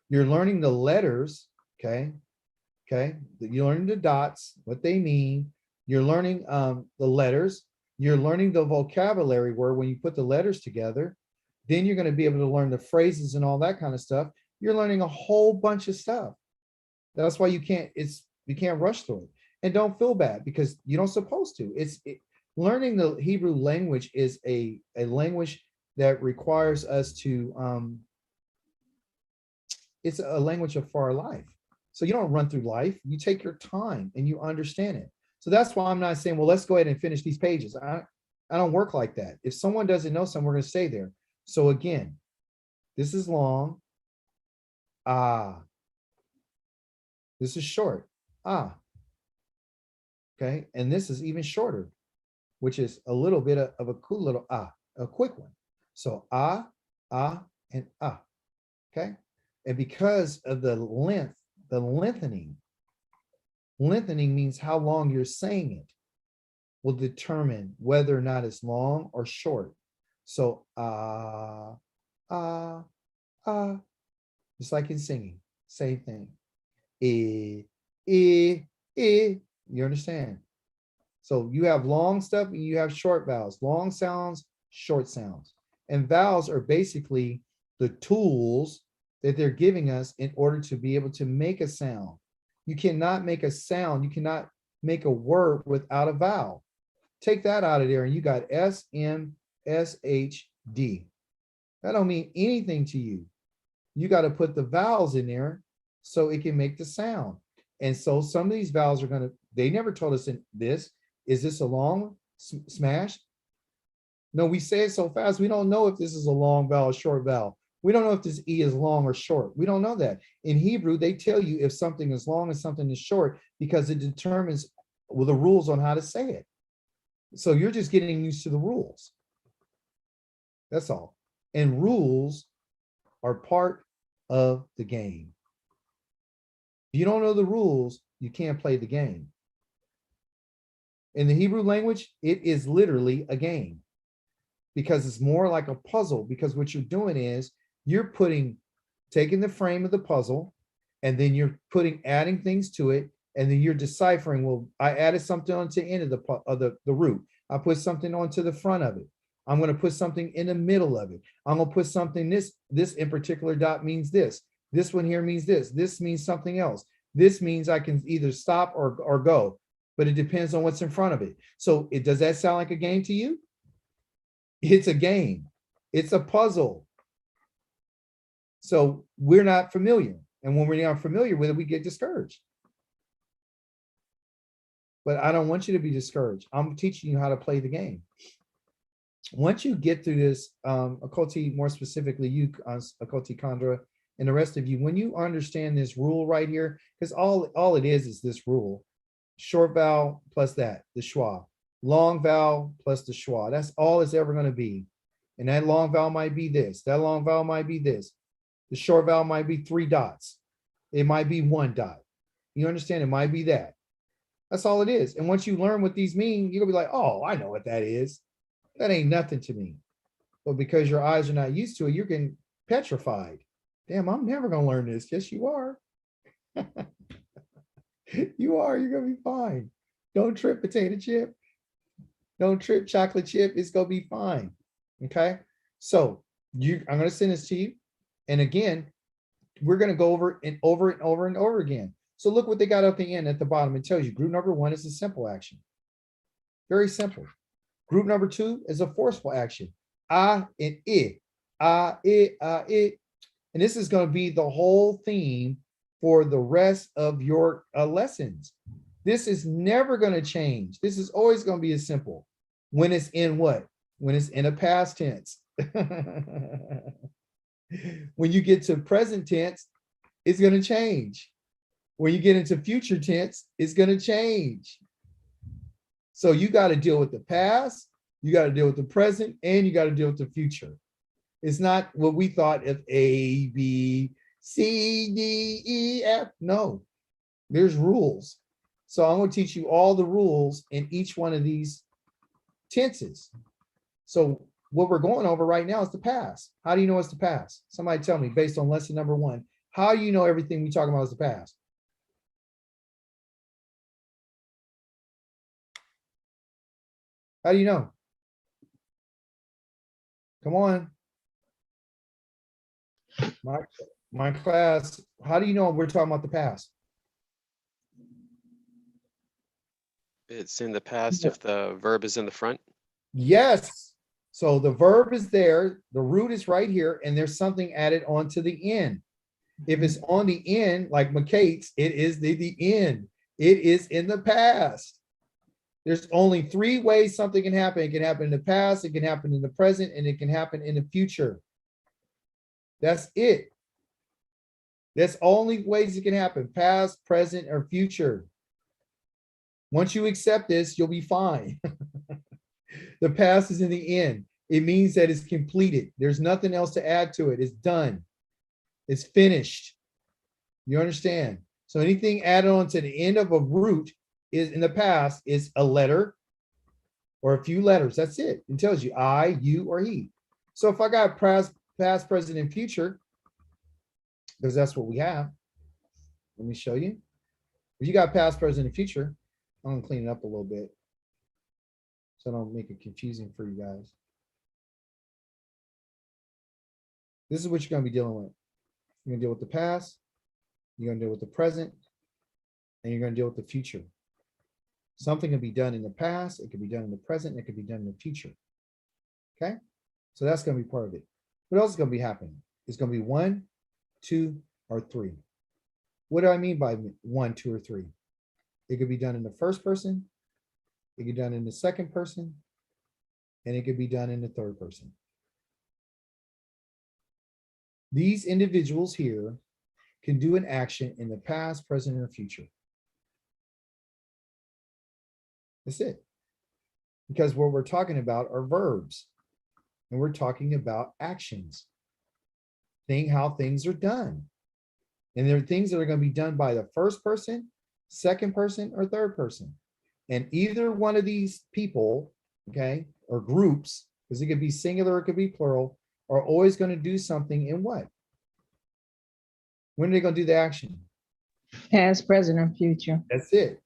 You're learning the letters, okay. You're learning the dots, what they mean. You're learning the letters. You're learning the vocabulary where when you put the letters together, then you're going to be able to learn the phrases and all that kind of stuff. You're learning a whole bunch of stuff. That's why you can't rush through it. And don't feel bad because you don't supposed to. Learning the Hebrew language is a language that requires us to, it's a language of for our life. So you don't run through life, you take your time and you understand it. So that's why I'm not saying, well, let's go ahead and finish these pages. I don't work like that. If someone doesn't know something, we're going to stay there. So again, this is long. Ah. This is short. Ah. Okay. And this is even shorter, which is a little bit of a cool little ah, a quick one. So ah, and ah. Okay. And because of the length, the lengthening means how long you're saying it will determine whether or not it's long or short. So just like in singing, same thing. You understand? So you have long stuff and you have short vowels, long sounds, short sounds. And vowels are basically the tools that they're giving us in order to be able to make a sound. You cannot make a sound, you cannot make a word without a vowel. Take that out of there and you got S, M, S, H, D. That don't mean anything to you. You got to put the vowels in there so it can make the sound. And so some of these vowels are going to, they never told us in this, is this a long smash? No, we say it so fast, we don't know if this is a long vowel or short vowel. We don't know if this E is long or short. We don't know that. In Hebrew, they tell you if something is long and something is short because it determines the rules on how to say it. So you're just getting used to the rules. That's all. And rules are part of the game. If you don't know the rules, you can't play the game. In the Hebrew language, it is literally a game because it's more like a puzzle, because what you're doing is you're taking the frame of the puzzle and then you're adding things to it, and then you're deciphering, well, I added something onto the end of the root. I put something onto the front of it. I'm going to put something in the middle of it. I'm going to put something, this in particular dot means this. This one here means this. This means something else. This means I can either stop or go, but it depends on what's in front of it. So does that sound like a game to you? It's a game. It's a puzzle. So we're not familiar. And when we're not familiar with it, we get discouraged. But I don't want you to be discouraged. I'm teaching you how to play the game. Once you get through this, Akoti, more specifically you, Akoti Kandra, and the rest of you, when you understand this rule right here, because all it is this rule. Short vowel plus that, the schwa. Long vowel plus the schwa. That's all it's ever going to be. And that long vowel might be this. That long vowel might be this. The short vowel might be 3 dots. It might be 1 dot. You understand? It might be that. That's all it is. And once you learn what these mean, you're gonna be like, oh, I know what that is. That ain't nothing to me. But because your eyes are not used to it, you're getting petrified. Damn, I'm never gonna learn this. Yes, you are. You are, you're gonna be fine. Don't trip, potato chip. Don't trip, chocolate chip. It's gonna be fine. Okay. So I'm gonna send this to you. And again, we're gonna go over and over and over and over again. So look what they got at the end at the bottom. It tells you group number 1 is a simple action. Very simple. Group number 2 is a forceful action. Ah and I. Ah, I. And this is going to be the whole theme for the rest of your lessons. This is never going to change. This is always going to be as simple. When it's in what? When it's in a past tense. When you get to present tense, it's going to change. When you get into future tense, it's going to change. So you got to deal with the past, you got to deal with the present, and you got to deal with the future. It's not what we thought of A, B, C, D, E, F. No, there's rules. So I'm going to teach you all the rules in each one of these tenses. So what we're going over right now is the past. How do you know it's the past? Somebody tell me, based on lesson number 1, how do you know everything we talk about is the past? How do you know? Come on. My class, how do you know we're talking about the past? It's in the past if the verb is in the front. Yes. So the verb is there, the root is right here, and there's something added onto the end. If it's on the end, like McCate's, it is the end. It is in the past. There's only 3 ways something can happen. It can happen in the past, it can happen in the present, and it can happen in the future. That's it. That's only ways it can happen: past, present, or future. Once you accept this, you'll be fine. The past is in the end. It means that it's completed. There's nothing else to add to it. It's done. It's finished. You understand? So anything added on to the end of a root is in the past is a letter or a few letters. That's it. It tells you I, you, or he. So if I got past, present, and future, because that's what we have. Let me show you. If you got past, present, and future, I'm gonna clean it up a little bit so I don't make it confusing for you guys. This is what you're gonna be dealing with. You're gonna deal with the past, you're gonna deal with the present, and you're gonna deal with the future. Something can be done in the past, it can be done in the present, and it can be done in the future. Okay, so that's gonna be part of it. What else is gonna be happening? It's gonna be 1, 2, or 3. What do I mean by 1, 2, or 3? It could be done in the first person, it could be done in the second person, and it could be done in the third person. These individuals here can do an action in the past, present, or future. That's it. Because what we're talking about are verbs. And we're talking about actions. How things are done. And there are things that are going to be done by the first person, second person, or third person. And either one of these people, okay, or groups, because it could be singular, it could be plural, are always going to do something in what? When are they going to do the action? Past, present, and future. That's it.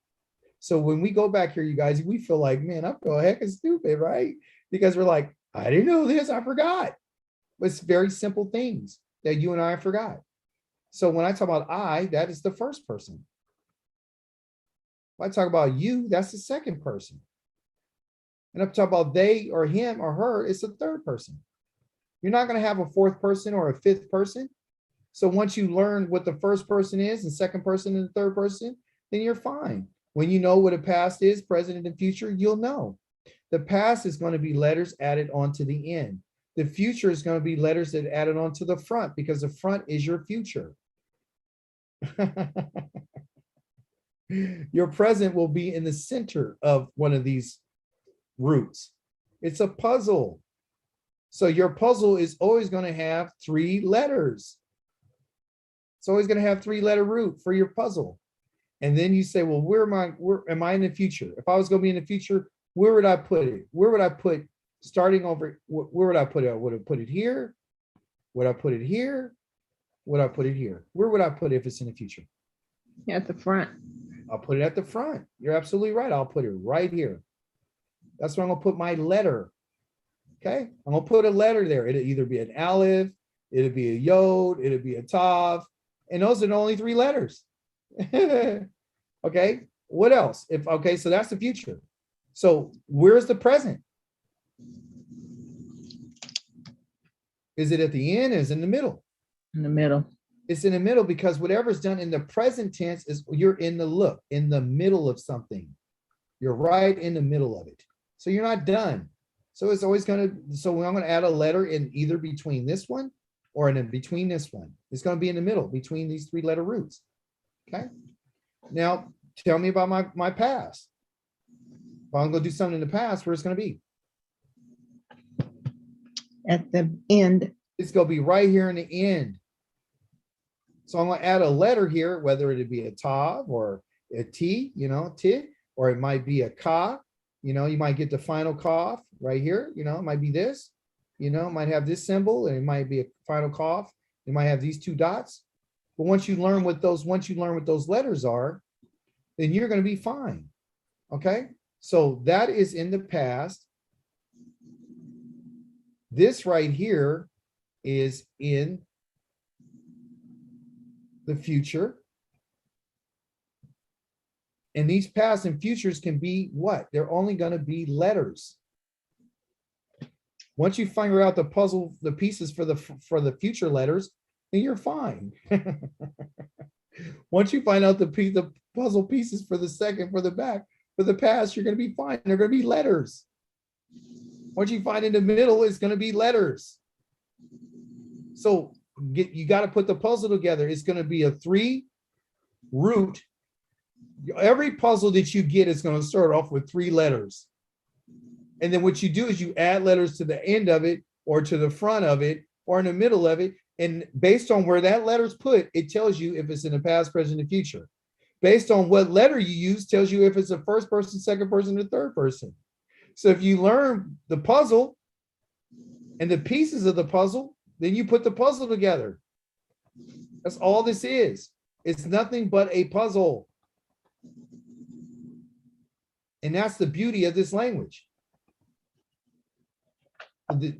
So when we go back here, you guys, we feel like, man, I'm going heckin' stupid, right? Because we're like, I didn't know this, I forgot. It's very simple things that you and I forgot. So when I talk about I, that is the first person. When I talk about you, that's the second person. And if I talk about they or him or her, it's the third person. You're not going to have a fourth person or a fifth person. So once you learn what the first person is, the second person, and the third person, then you're fine. When you know what a past is, present, and future, you'll know. The past is going to be letters added onto the end. The future is going to be letters that added onto the front because the front is your future. Your present will be in the center of one of these roots. It's a puzzle. So your puzzle is always going to have 3 letters. It's always going to have 3-letter root for your puzzle. And then you say, well, where am I in the future? If I was going to be in the future, where would I put it? Where would I put starting over? Where would I put it? Would I put it here? Would I put it here? Would I put it here? Where would I put it if it's in the future? At the front. I'll put it at the front. You're absolutely right. I'll put it right here. That's where I'm going to put my letter. Okay. I'm going to put a letter there. It'll either be an aleph, it'll be a yod, it'll be a tav. And those are the only 3 letters. Okay. What else? Okay, so that's the future. So where's the present? Is it at the end? Is it in the middle? In the middle. It's in the middle because whatever's done in the present tense is you're in the middle of something. You're right in the middle of it. So you're not done. So it's always going to, so I'm going to add a letter in either between this one or in between this one. It's going to be in the middle between these 3-letter roots. Okay. Now tell me about my past. If I'm going to do something in the past, where's it going to be? At the end. It's going to be right here in the end. So I'm going to add a letter here, whether it be a tav or a t, t, or it might be a ka. You might get the final cough right here. It might be this. It might have this symbol, and it might be a final cough. It might have these 2 dots. But once you learn what those letters are, then you're going to be fine. Okay. So that is in the past. This right here is in the future. And these past and futures can be what? They're only going to be letters. Once you figure out the pieces for the future letters, then you're fine. Once you find out the puzzle pieces for the past, you're going to be fine. They're going to be letters. Once you find in the middle, it's going to be letters. So you got to put the puzzle together. It's going to be a 3 root. Every puzzle that you get is going to start off with 3 letters. And then what you do is you add letters to the end of it or to the front of it or in the middle of it. And based on where that letter's put, it tells you if it's in the past, present, and future. Based on what letter you use tells you if it's a first person, second person, or third person. So if you learn the puzzle and the pieces of the puzzle, then you put the puzzle together. That's all this is. It's nothing but a puzzle. And that's the beauty of this language.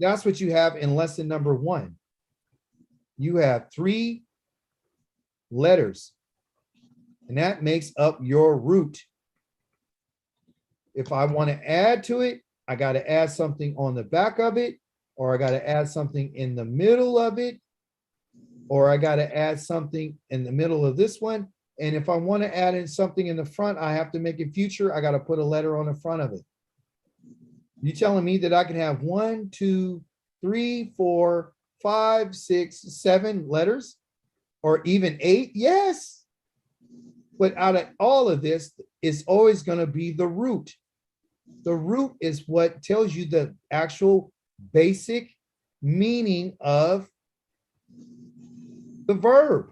That's what you have in lesson number 1. You have 3 letters, and that makes up your root. If I want to add to it, I got to add something on the back of it, or I got to add something in the middle of it, or I got to add something in the middle of this one. And if I want to add in something in the front, I have to make it future. I got to put a letter on the front of it. You telling me that I can have 1, 2, 3, 4, 5, 6, 7 letters, or even 8? Yes. But out of all of this, it's always going to be the root. The root is what tells you the actual basic meaning of the verb: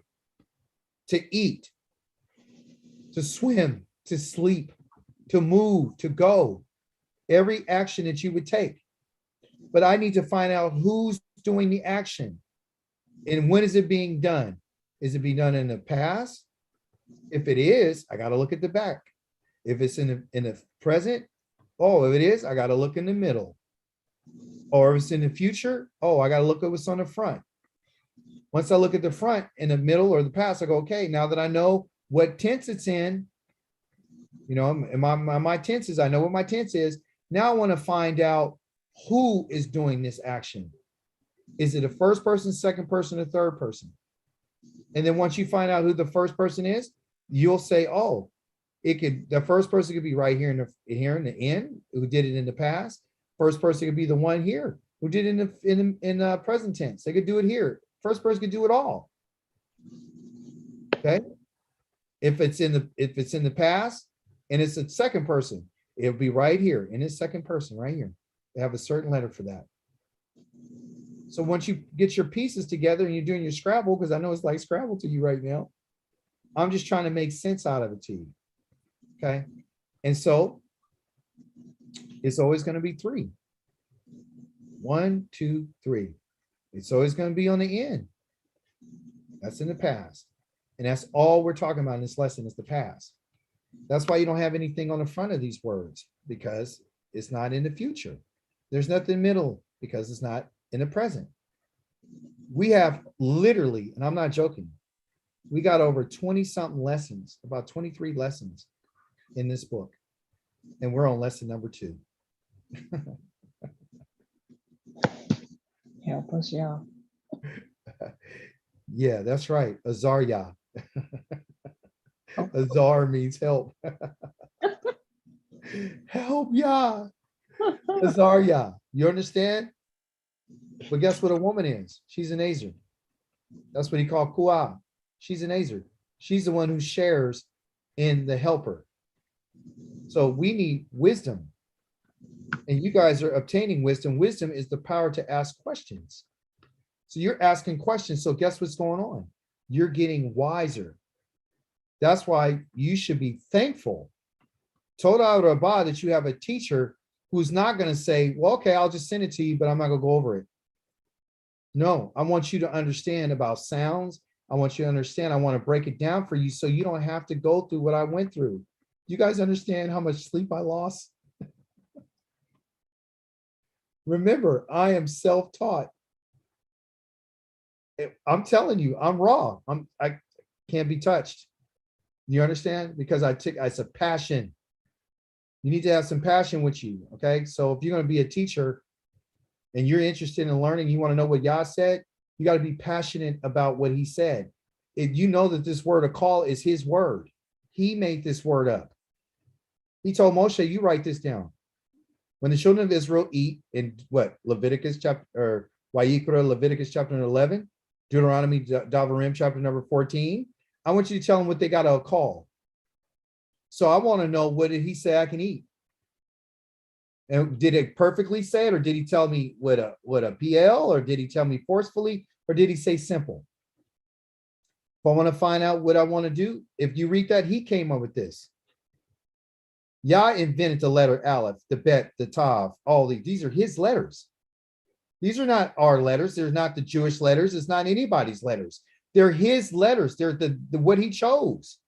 to eat, to swim, to sleep, to move, to go. Every action that you would take. But I need to find out who's doing the action and when is it being done. Is it being done in the past? If it is, I got to look at the back. If it's in the present, oh, if it is, I got to look in the middle. Or if it's in the future, oh, I got to look at what's on the front. Once I look at the front, in the middle, or the past, I go, okay, now that I know what tense it's in, you know, my tenses, I know what my tense is. Now I want to find out who is doing this action. Is it a first person, second person, or third person? And then once you find out who the first person is, you'll say, oh, the first person could be right here in the end, who did it in the past. First person could be the one here who did it in the present tense. They could do it here. First person could do it all. Okay. If it's in the past and it's a second person, it'll be right here in his second person, right here. They have a certain letter for that. So once you get your pieces together and you're doing your Scrabble, because I know it's like Scrabble to you right now, I'm just trying to make sense out of it to you. Okay. And so it's always going to be 3. 1, 2, 3. It's always going to be on the end. That's in the past. And that's all we're talking about in this lesson is the past. That's why you don't have anything on the front of these words, because it's not in the future. There's nothing in the middle because it's not in the present. We have literally, and I'm not joking, we got over 20 something lessons, about 23 lessons in this book. And we're on lesson number 2. Help us, y'all. Yeah, that's right. Azarya. Azar means help. Help, ya. Azarya. You understand? But guess what a woman is? She's an Azer. That's what he called Kua. She's an Azer. She's the one who shares in the helper. So we need wisdom. And you guys are obtaining wisdom. Wisdom is the power to ask questions. So you're asking questions. So guess what's going on? You're getting wiser. That's why you should be thankful, Toda Rabah, that you have a teacher who's not going to say, well, okay, I'll just send it to you, but I'm not going to go over it. No, I want you to understand about sounds. I want you to understand. I want to break it down for you so you don't have to go through what I went through. You guys understand how much sleep I lost? Remember, I am self-taught. I'm telling you, I'm raw. I can't be touched. You understand? Because it's a passion. You need to have some passion with you. Okay. So if you're going to be a teacher and you're interested in learning, you want to know what Yah said, you got to be passionate about what he said. If you know that this word of call is his word, he made this word up. He told Moshe, you write this down. When the children of Israel eat in Leviticus chapter, or WID, Leviticus chapter 11, Deuteronomy, Davarim chapter number 14, I want you to tell them what they got to call. So I want to know, what did he say I can eat? And did it perfectly say it, or did he tell me with a PL, or did he tell me forcefully, or did he say simple? If I want to find out what I want to do, if you read that, he came up with this. Yah invented the letter Aleph, the Bet, the Tav, all these are his letters. These are not our letters. They're not the Jewish letters. It's not anybody's letters. They're his letters. They're the what he chose.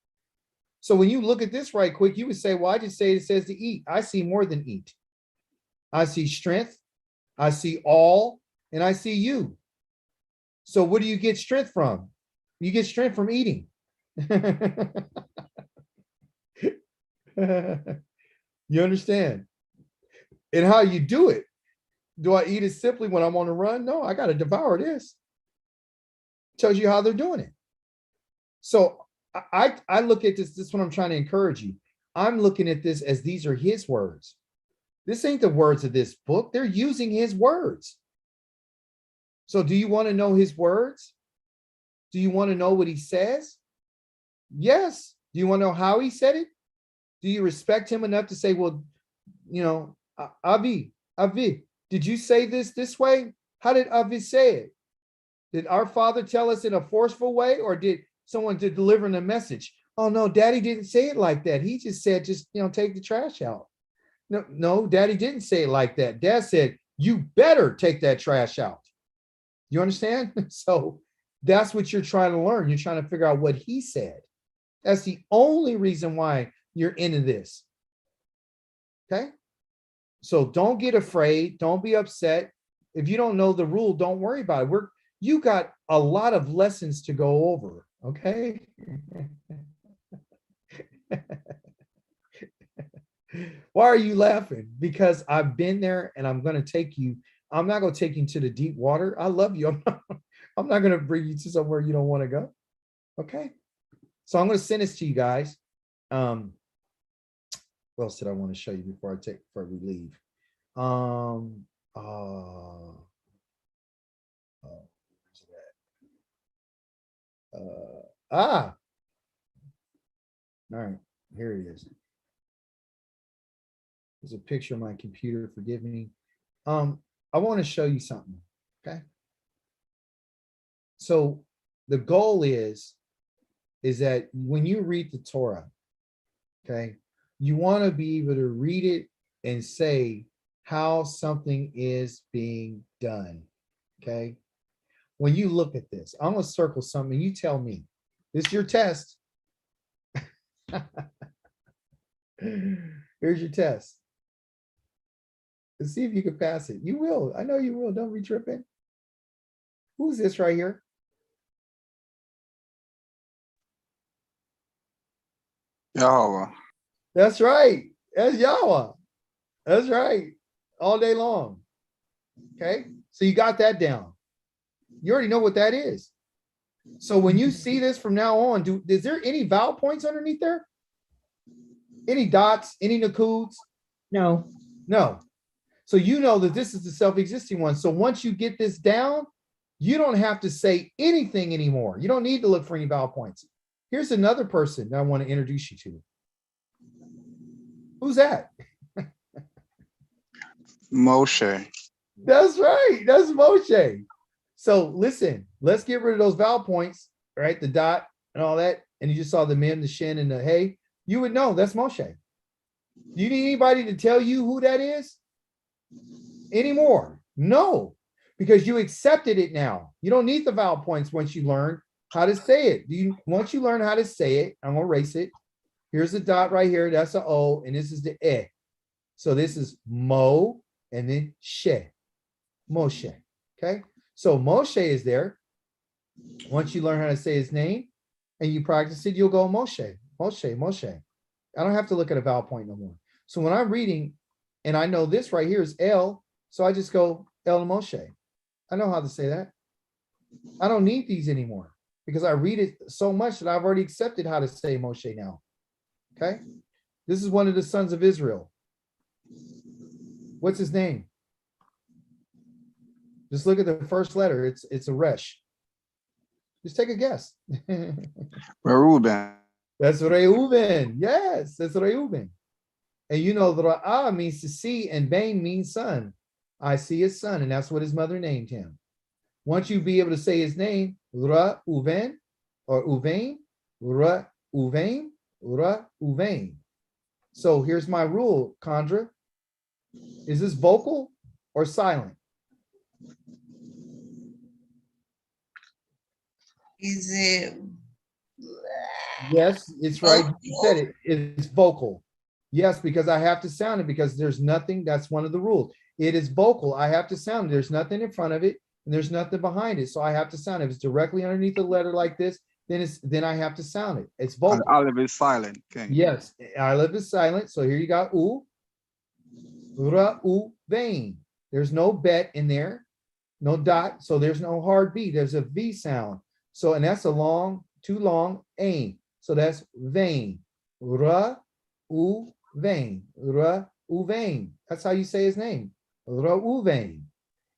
So when you look at this right quick, you would say, well, I just say it says to eat. I see more than eat. I see strength. I see all, and I see you. So what do you get strength from? You get strength from eating. You understand? And how you do it. Do I eat it simply when I'm on the run? No, I got to devour this. Tells you how they're doing it. So I look at this is what I'm trying to encourage you. I'm looking at this as these are his words. This ain't the words of this book. They're using his words. So do you want to know his words? Do you want to know what he says? Yes. Do you want to know how he said it? Do you respect him enough to say, well, you know, Avi, did you say this way? How did Avi say it? Did our father tell us in a forceful way, or did someone delivering a message? Oh no, daddy didn't say it like that. He just said, take the trash out. No, daddy didn't say it like that. Dad said, you better take that trash out. You understand? So that's what you're trying to learn. You're trying to figure out what he said. That's the only reason why you're into this. Okay? So don't get afraid. Don't be upset. If you don't know the rule, don't worry about it. You got a lot of lessons to go over. Okay? Why are you laughing? Because I've been there, and I'm going to take you. I'm not going to take you to the deep water. I love you. I'm not going to bring you to somewhere you don't want to go. Okay? So I'm going to send this to you guys. What else did I want to show you before we leave? All right, here it is. There's a picture of my computer, forgive me. I want to show you something, okay? So the goal is that when you read the Torah, okay, you want to be able to read it and say how something is being done, okay? When you look at this, I'm going to circle something. You tell me. This is your test. Here's your test. Let's see if you can pass it. You will. I know you will. Don't be tripping. Who's this right here? Yahweh. That's right. That's Yahweh. That's right. All day long. Okay. So you got that down. You already know what that is. So when you see this from now on, is there any vowel points underneath there? Any dots? Any nakuds? No. No. So you know that this is the self-existing one. So once you get this down, you don't have to say anything anymore. You don't need to look for any vowel points. Here's another person that I want to introduce you to. Who's that? Moshe. That's right. That's Moshe. So listen, let's get rid of those vowel points, right? The dot and all that. And you just saw the mem, the shin, and the hey. You would know that's Moshe. Do you need anybody to tell you who that is anymore? No, because you accepted it now. You don't need the vowel points once you learn how to say it. Once you learn how to say it, I'm going to erase it. Here's the dot right here. That's an O, and this is the E. So this is Mo, and then She. Moshe. Okay? So Moshe is there. Once you learn how to say his name and you practice it, you'll go Moshe, Moshe, Moshe. I don't have to look at a vowel point no more. So when I'm reading, and I know this right here is L, so I just go El Moshe. I know how to say that. I don't need these anymore because I read it so much that I've already accepted how to say Moshe now. Okay? This is one of the sons of Israel. What's his name? Just look at the first letter. It's a Resh. Just take a guess. Reuben. That's Reuben. Yes, that's Reuben. And you know, the Ra'ah means to see, and Bain means son. I see his son, and that's what his mother named him. Once you be able to say his name, Ra Uven or Uvain, Ra Uvain, Ra Uvain. So here's my rule, Condra. Is this vocal or silent? Is it? Yes, it's right. You said Vocal. it. It's vocal. Yes, because I have to sound it because there's nothing. That's one of the rules. It is vocal. I have to sound it. There's nothing in front of it and there's nothing behind it. So I have to sound it. If it's directly underneath the letter like this, then I have to sound it. It's And vocal. olive is silent. King. Yes, olive is silent. So here you got u, ra, u, vein. There's no bet in there, no dot. So there's no hard B. There's a V sound. So, and that's a long, too long, ain. So that's vein. Ra, u, vein. Ra, u, vein. That's how you say his name. Ra, u, vein.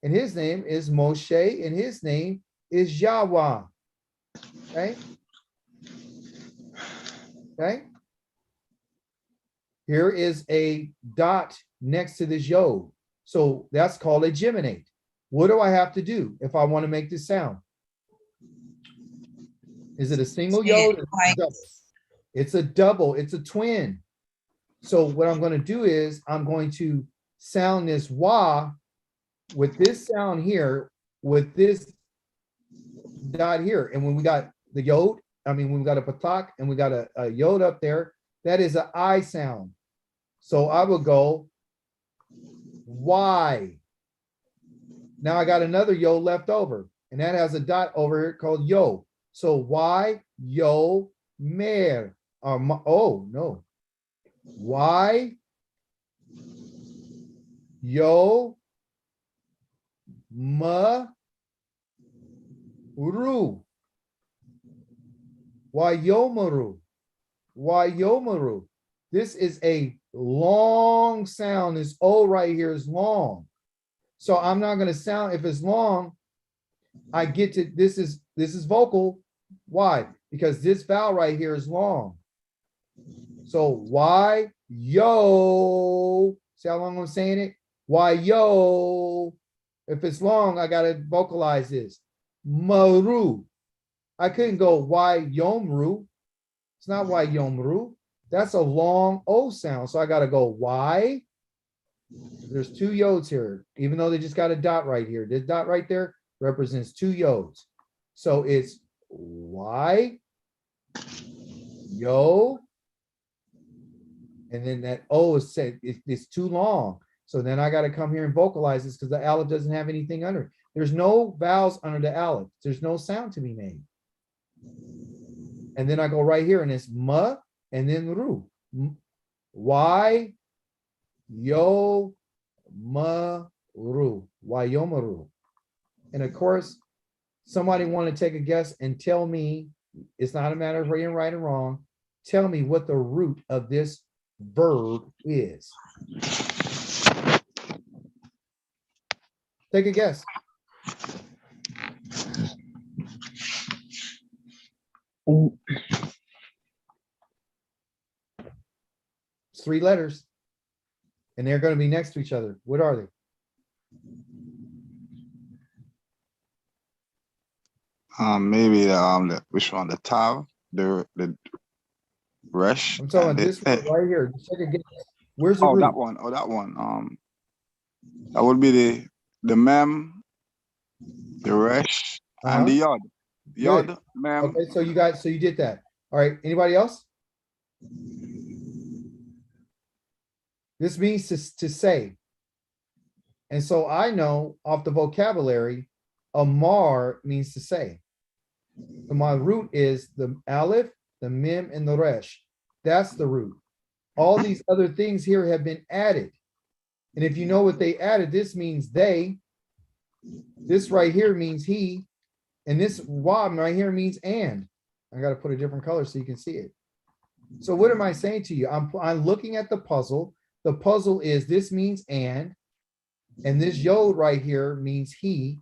And his name is Moshe, and his name is Yahweh. Okay. Okay. Here is a dot next to this yod. So that's called a geminate. What do I have to do if I want to make this sound? Is it a single yod? Or a double? It's a double. It's a twin. So what I'm going to do is I'm going to sound this wah with this sound here, with this dot here. And when we got the yod, when we got a patak and we got a yod up there, that is an I sound. So I will go Y. Now I got another yod left over, and that has a dot over here called yo. So Y, yo, mer. Oh, no. Y, yo, ma, ru. Wayomaru. Wayomaru. This is a long sound. This O right here is long. So I'm not going to sound, if it's long, I get to, this is vocal. Why? Because this vowel right here is long. So why yo? See how long I'm saying it? Why yo? If it's long, I got to vocalize this. Maru. I couldn't go why yomru. It's not why yomru. That's a long O sound. So I got to go why. There's two yods here, even though they just got a dot right here. This dot right there represents two yods. So it's why, yo, and then that O is said it's too long. So then I got to come here and vocalize this because the aleph doesn't have anything under it. There's no vowels under the aleph. There's no sound to be made. And then I go right here and it's ma and then ru. Why, yo, ma, ru. Why, yo, ma, ru. And of course, somebody want to take a guess and tell me, it's not a matter of right or wrong. Tell me what the root of this verb is. Take a guess. It's 3 letters. And they're going to be next to each other. What are they? Maybe which one? The tav, the resh. I'm talking about this one right here. Just take a guess. Where's the root? That one. Oh, that one. That would be the mem, the resh, and the yod. Yod, Good. mem. Okay, so you did that. All right. Anybody else? This means to say. And so I know off the vocabulary, amar means to say. So my root is the aleph, the mem, and the resh. That's the root. All these other things here have been added. And if you know what they added, this means they. This right here means he. And this wab right here means and. I got to put a different color so you can see it. So what am I saying to you? I'm looking at the puzzle. The puzzle is this means and this yod right here means he,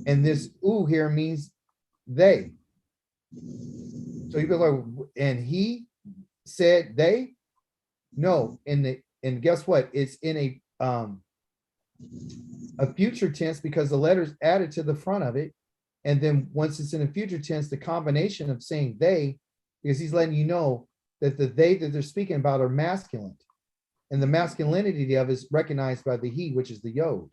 and this oo here means they. So you go like, and he said they. No, and guess what? It's in a future tense because the letter's added to the front of it. And then once it's in a future tense, the combination of saying they, because he's letting you know that the they that they're speaking about are masculine. And the masculinity of is recognized by the he, which is the yod.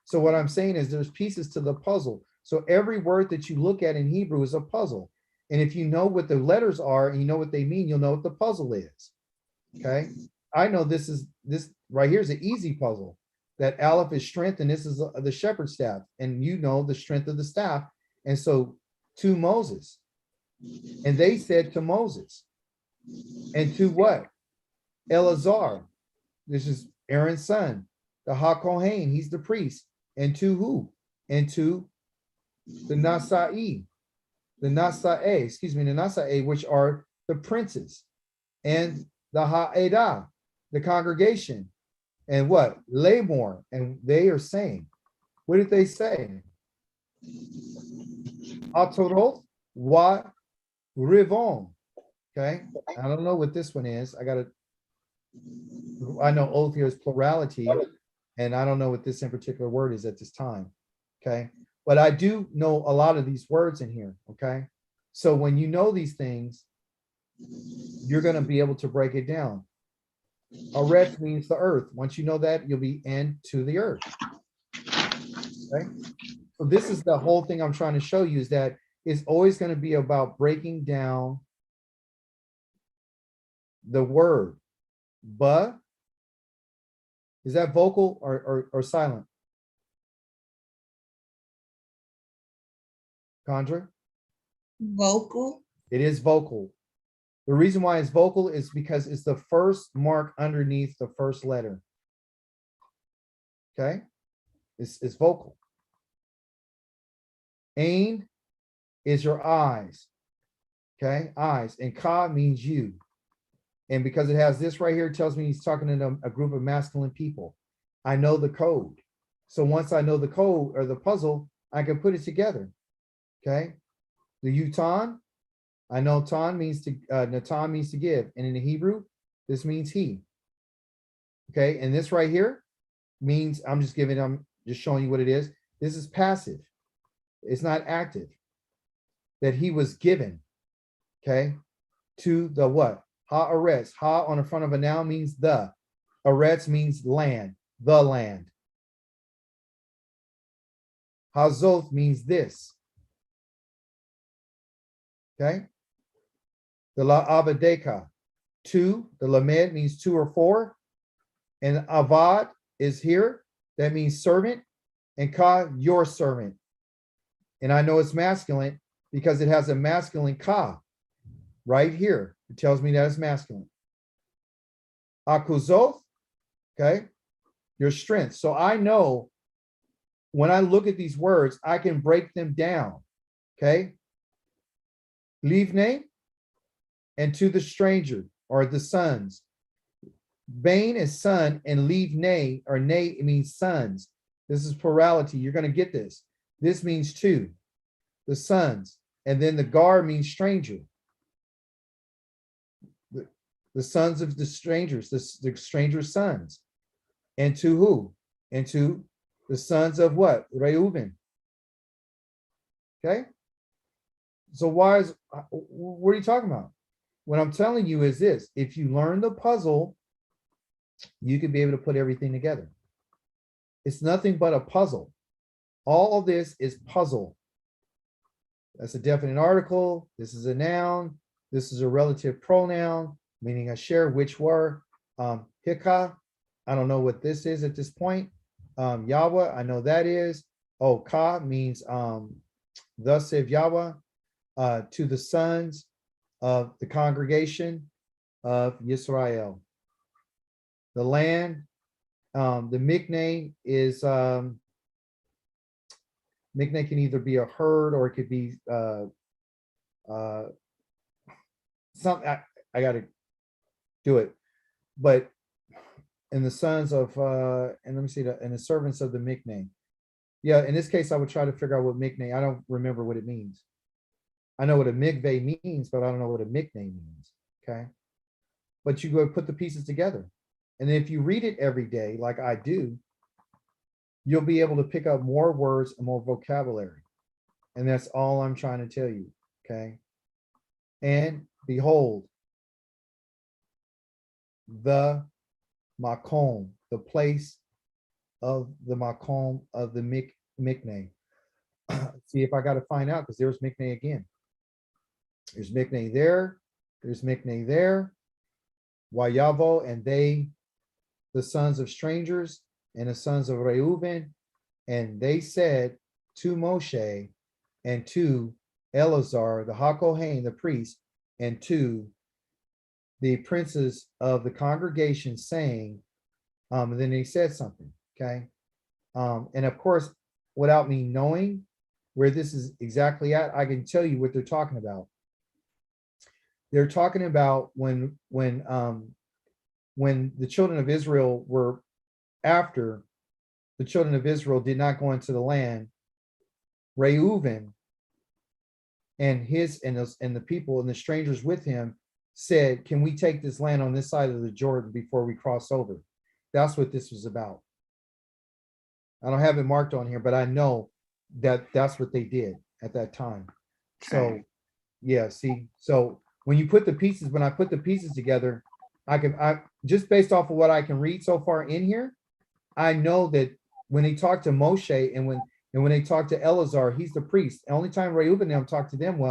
So what I'm saying is there's pieces to the puzzle. So every word that you look at in Hebrew is a puzzle. And if you know what the letters are and you know what they mean, you'll know what the puzzle is. Okay. I know this right here is an easy puzzle. That Aleph is strength, and this is the shepherd's staff, and you know the strength of the staff. And so to Moses, and they said to Moses, and to what? Eleazar, this is Aaron's son, the HaKohen, he's the priest, and to who? And to the Nasa'i, the Nasa'i, which are the princes, and the Ha'edah, the congregation, and what? Lamor, and they are saying, what did they say? Atoroth wa Rivon. Okay, I don't know what this one is. I know oath here is plurality, and I don't know what this in particular word is at this time. Okay, but I do know a lot of these words in here. Okay, so when you know these things, you're going to be able to break it down. Aretz means the earth. Once you know that, you'll be into the earth. Okay, so this is the whole thing I'm trying to show you, is that it's always going to be about breaking down the word. But is that vocal or silent? Condra? Vocal. It is vocal. The reason why it's vocal is because it's the first mark underneath the first letter. Okay, it's vocal. Ain is your eyes. Okay, eyes, and ka means you. And because it has this right here, it tells me he's talking to a group of masculine people. I know the code. So once I know the code or the puzzle, I can put it together. Okay, the Yutan, I know Tan means to, Natan means to give. And in the Hebrew, this means he. Okay, and this right here means, I'm just showing you what it is. This is passive. It's not active. That he was given, okay, to the what? Ha-aretz. Ha on the front of a noun means the. Aretz means land, the land. Hazoth means this. Okay. The la avadeka, two, the lamed means two or four, and avad is here, that means servant, and ka, your servant. And I know it's masculine because it has a masculine ka right here. It tells me that it's masculine. Akuzoth, okay, your strength. So I know when I look at these words, I can break them down. Okay. Livne, and to the stranger or the sons. Bain is son, and livne or ne, it means sons. This is plurality. You're going to get this. This means two, the sons, and then the gar means stranger. The sons of the strangers, the stranger's sons. And to who? And to the sons of what? Reuben. Okay. So what are you talking about? What I'm telling you is this: if you learn the puzzle, you can be able to put everything together. It's nothing but a puzzle. All of this is puzzle. That's a definite article. This is a noun. This is a relative pronoun, meaning a share, which were. ACHI'KA, I don't know what this is at this point. Yahweh, I know that is. Oh, ka means thus saith Yahweh, to the sons of the congregation of Yisrael. The land, the mikneh is, mikneh can either be a herd or it could be something. I got to do it, but in the sons of, and let me see that, and the servants of the mikneh. Yeah, in this case, I would try to figure out what mikneh. I don't remember what it means. I know what a mikveh means, but I don't know what a mikneh means. Okay. but you go put the pieces together. And if you read it every day, like I do, you'll be able to pick up more words and more vocabulary. And that's all I'm trying to tell you, okay? And behold, the makom, the place of the makom of the mikne. See if I got to find out, because there's mikne again. There's mikne there. There's mikne there. Wayavo, and they, the sons of strangers and the sons of Reuben, and they said to Moshe and to Eleazar, the HaKohen, the priest, and to the princes of the congregation, saying, and then he said something, okay? And of course, without me knowing where this is exactly at, I can tell you what they're talking about. They're talking about when the children of Israel were, after the children of Israel did not go into the land, Reuben and the people and the strangers with him said, can we take this land on this side of the Jordan before we cross over? That's what this was about. I don't have it marked on here, but I know that that's what they did at that time. So, yeah, see, so when you put the pieces, when I put the pieces together, I just based off of what I can read so far in here, I know that when they talked to Moshe and when they talked to Eleazar, he's the priest. The only time Reuben and them talked to them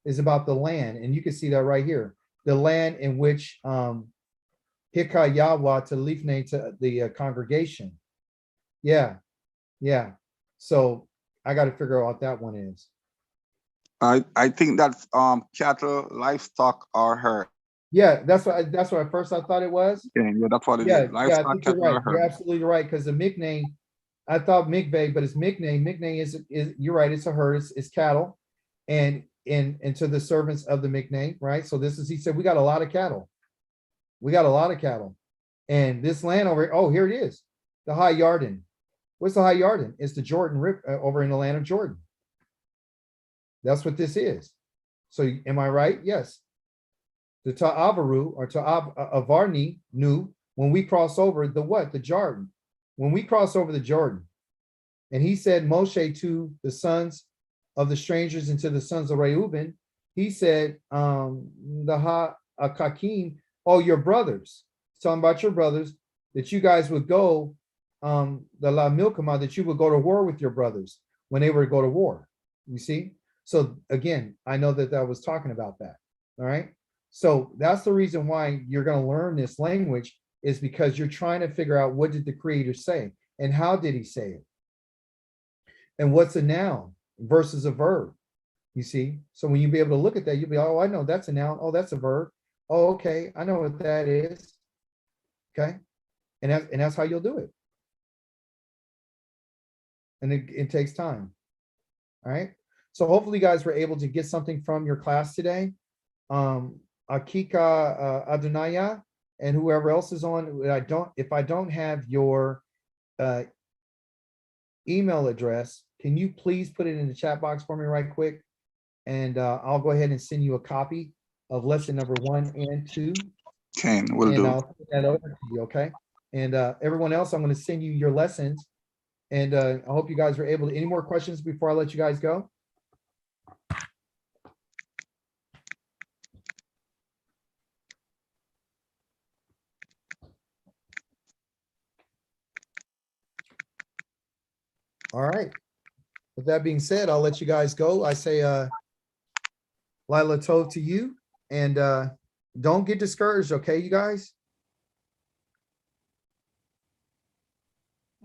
is about the land, and you can see that right here, the land in which ACHI'KA Yahweh to Lifnei to the congregation. Yeah. So I got to figure out what that one is. I think that's cattle, livestock, or herd. Yeah, that's what at first I thought it was. Yeah, that's what it Yeah, is. Livestock, I think you're cattle, right. or herd. You're absolutely right, because the mikne, I thought mikveh, but it's mikne. Mikne is you're right. It's a herd. It's cattle, and to the servants of the mikne, right? So this is, he said, we got a lot of cattle. We got a lot of cattle, and this land over. Oh, here it is, the High Yarden. What's the High Yarden? It's the Jordan River over in the land of Jordan. That's what this is. So am I right? Yes. The Ta'avaru or Ta'avarni knew when we cross over the what? The Jordan. When we cross over the Jordan. And he said, Moshe to the sons of the strangers and to the sons of Reuben, he said, the Ha'akakim, oh, your brothers, talking about your brothers, that you guys would go, the La Milkama, that you would go to war with your brothers when they were to go to war. You see? So again, I know that was talking about that. All right. So that's the reason why you're going to learn this language, is because you're trying to figure out, what did the creator say and how did he say it? And what's a noun versus a verb? You see? So when you be able to look at that, you'll be, oh, I know that's a noun. Oh, that's a verb. Oh, okay. I know what that is. Okay. And that's how you'll do it. And it takes time. All right. So hopefully you guys were able to get something from your class today. ACHI'KA Adonaya and whoever else is on. If I don't have your email address, can you please put it in the chat box for me right quick? And I'll go ahead and send you a copy of lesson number 1 and 2. Okay, will do. I'll put that over to you, okay? And everyone else, I'm going to send you your lessons. And I hope you guys were able to. Any more questions before I let you guys go? All right. With that being said, I'll let you guys go. I say Lila Tov to you, and don't get discouraged, okay, you guys?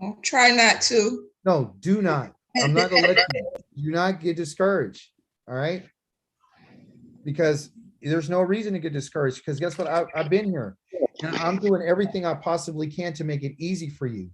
I'll try not to. No, do not. I'm not gonna let you. Do not get discouraged, all right? Because there's no reason to get discouraged, because guess what? I've been here, and I'm doing everything I possibly can to make it easy for you.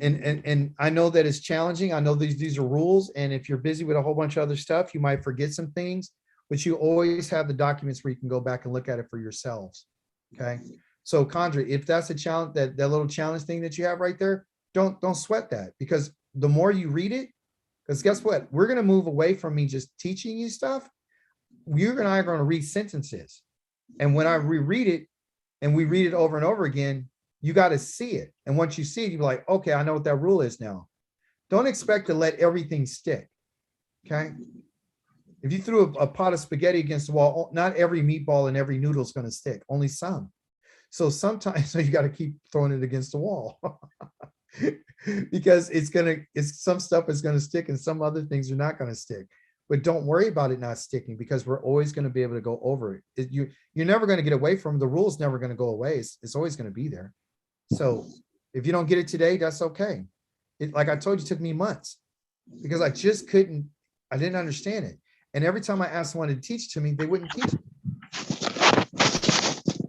And I know that it's challenging. I know these are rules, and if you're busy with a whole bunch of other stuff, you might forget some things, but you always have the documents where you can go back and look at it for yourselves. Okay. So Condra, if that's a challenge, that little challenge thing that you have right there, don't sweat that, because the more you read it, because guess what? We're going to move away from me just teaching you stuff. You and I are going to read sentences. And when I reread it, and we read it over and over again, you got to see it. And once you see it, you're like, okay, I know what that rule is now. Don't expect to let everything stick. Okay. If you threw a pot of spaghetti against the wall, not every meatball and every noodle is going to stick, only some. So sometimes you got to keep throwing it against the wall because some stuff is going to stick and some other things are not going to stick. But don't worry about it not sticking, because we're always going to be able to go over it. You're never going to get away from it. The rule's never going to go away. It's always going to be there. So if you don't get it today, that's okay. Like I told you, it took me months because I just I didn't understand it. And every time I asked someone to teach to me, they wouldn't teach me.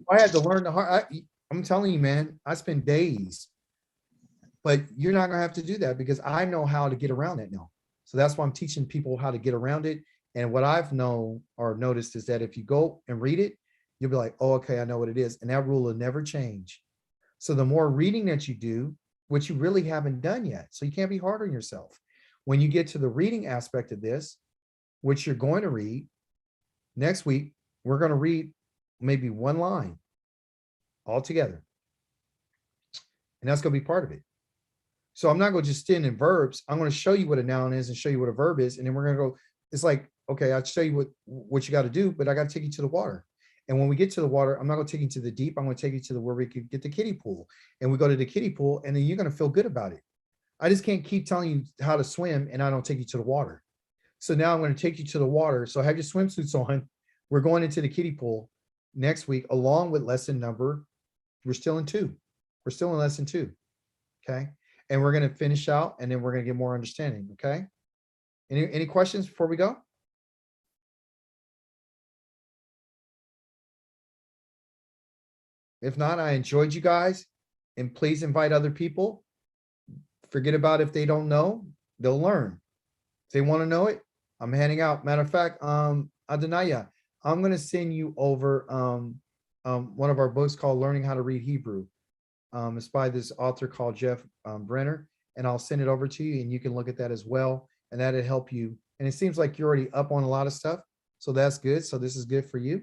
I had to learn the hard. I'm telling you, man, I spent days, but you're not gonna have to do that because I know how to get around it now. So that's why I'm teaching people how to get around it. And what I've known or noticed is that if you go and read it, you'll be like, oh, okay, I know what it is. And that rule will never change. So the more reading that you do, which you really haven't done yet, so you can't be hard on yourself. When you get to the reading aspect of this, which you're going to read next week, we're going to read maybe one line all together. And that's going to be part of it. So I'm not going to just stand in verbs. I'm going to show you what a noun is and show you what a verb is. And then we're going to go, it's like, okay, I'll show you what you got to do, but I got to take you to the water. And when we get to the water, I'm not going to take you to the deep. I'm going to take you to where we could get the kiddie pool. And we go to the kiddie pool, and then you're going to feel good about it. I just can't keep telling you how to swim and I don't take you to the water. So now I'm going to take you to the water. So have your swimsuits on. We're going into the kiddie pool next week, along with lesson number. We're still in 2. We're still in lesson 2. Okay. And we're going to finish out, and then we're going to get more understanding. Okay. Any questions before we go? If not, I enjoyed you guys, and please invite other people. Forget about if they don't know, they'll learn. If they want to know it, I'm handing out. Matter of fact, Adonaya, I'm going to send you over one of our books called Learning How to Read Hebrew. It's by this author called Jeff Brenner, and I'll send it over to you, and you can look at that as well, and that'll help you. And it seems like you're already up on a lot of stuff, so that's good. So this is good for you.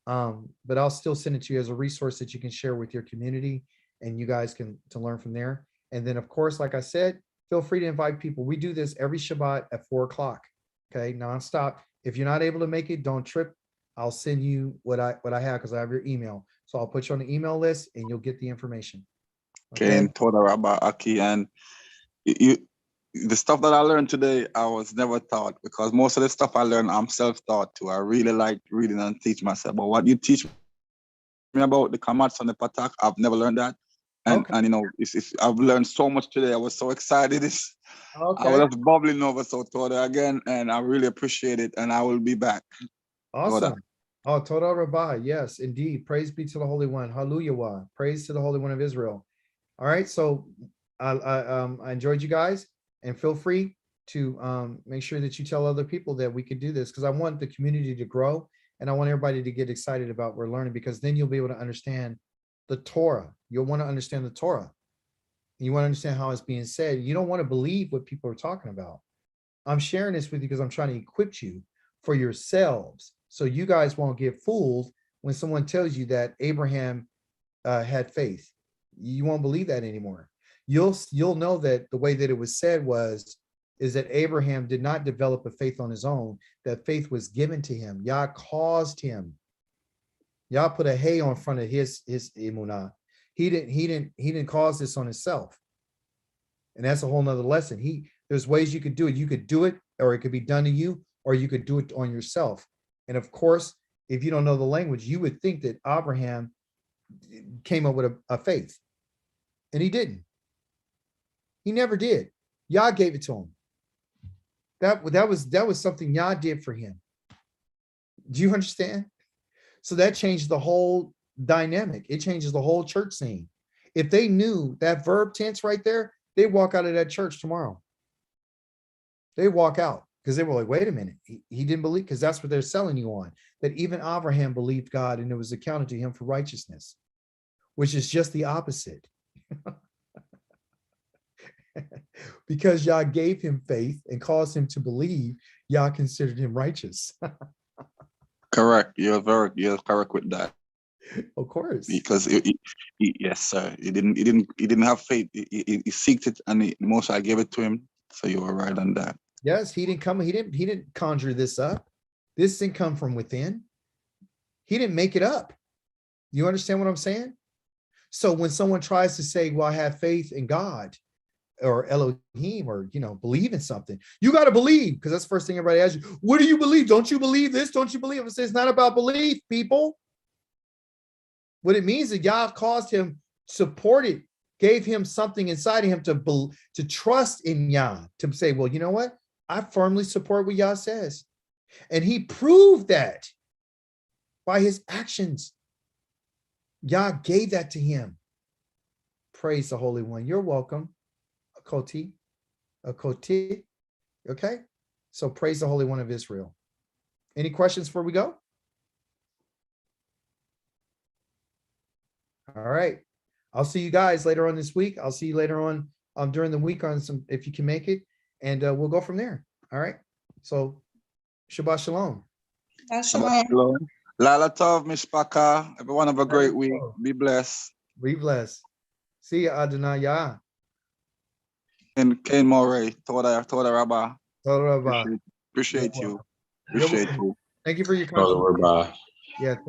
But I'll still send it to you as a resource that you can share with your community, and you guys can learn from there. And then, of course, like I said, feel free to invite people. We do this every Shabbat at 4 o'clock. Okay, nonstop. If you're not able to make it, don't trip. I'll send you what I have because I have your email. So I'll put you on the email list and you'll get the information. Okay, and Toda Rabba Aki, and the stuff that I learned today, I was never taught, because most of the stuff I learned, I'm self-taught too. I really like reading and teach myself. But what you teach me about the Kamats and the Patak, I've never learned that. And, Okay. and you know, I've learned so much today. I was so excited. Okay. I was bubbling over. So Toda again, and I really appreciate it. And I will be back. Awesome. Toda. Oh, Toda Rabbah. Yes, indeed. Praise be to the Holy One. Hallelujah. Praise to the Holy One of Israel. All right. So I enjoyed you guys, and feel free to make sure that you tell other people that we could do this, because I want the community to grow, and I want everybody to get excited about what we're learning, because then you'll be able to understand the Torah. You'll want to understand the Torah. You want to understand how it's being said. You don't want to believe what people are talking about. I'm sharing this with you because I'm trying to equip you for yourselves, so you guys won't get fooled when someone tells you that Abraham had faith. You won't believe that anymore. You'll know that the way that it was said is that Abraham did not develop a faith on his own, that faith was given to him. Yah caused him. Yah put a hay on front of his emunah. He didn't cause this on himself. And that's a whole nother lesson. There's ways you could do it. You could do it, or it could be done to you, or you could do it on yourself. And of course, if you don't know the language, you would think that Abraham came up with a faith, and he didn't. He never did. Yah gave it to him. That was something Yah did for him. Do you understand? So that changed the whole dynamic. It changes the whole church scene. If they knew that verb tense right there, they walk out of that church tomorrow. They walk out because they were like, wait a minute, he didn't believe, because that's what they're selling you on, that even Abraham believed God and it was accounted to him for righteousness, which is just the opposite. Because Yah gave him faith and caused him to believe, Yah considered him righteous. Correct. You're correct with that. Of course. Because yes, sir. He didn't have faith. He seeked it, and the Most High gave it to him. So you were right on that. Yes, he didn't conjure this up. This didn't come from within. He didn't make it up. You understand what I'm saying? So when someone tries to say, well, I have faith in God or Elohim, or, believe in something, you got to believe, because that's the first thing everybody asks you. What do you believe? Don't you believe this? Don't you believe? I say it's not about belief, people. What it means is Yah caused him, supported, gave him something inside of him to trust in Yah, to say, well, you know what? I firmly support what Yah says. And he proved that by his actions. Yah gave that to him. Praise the Holy One. You're welcome. Akoti. Okay. So praise the Holy One of Israel. Any questions before we go? All right. I'll see you guys later on this week. I'll see you later on during the week on some, if you can make it, and we'll go from there. All right. So Shabbat Shalom. Shalom. Lala Tov, Mishpaka. Everyone have a great week. Be blessed. Be blessed. See ya, Adonai Yah. And Kane Moray, Toda Rabba. Toda Rabba. Appreciate you. You're Appreciate welcome. you. Thank you for your Brother, contribution. we're bye. Yeah. Thank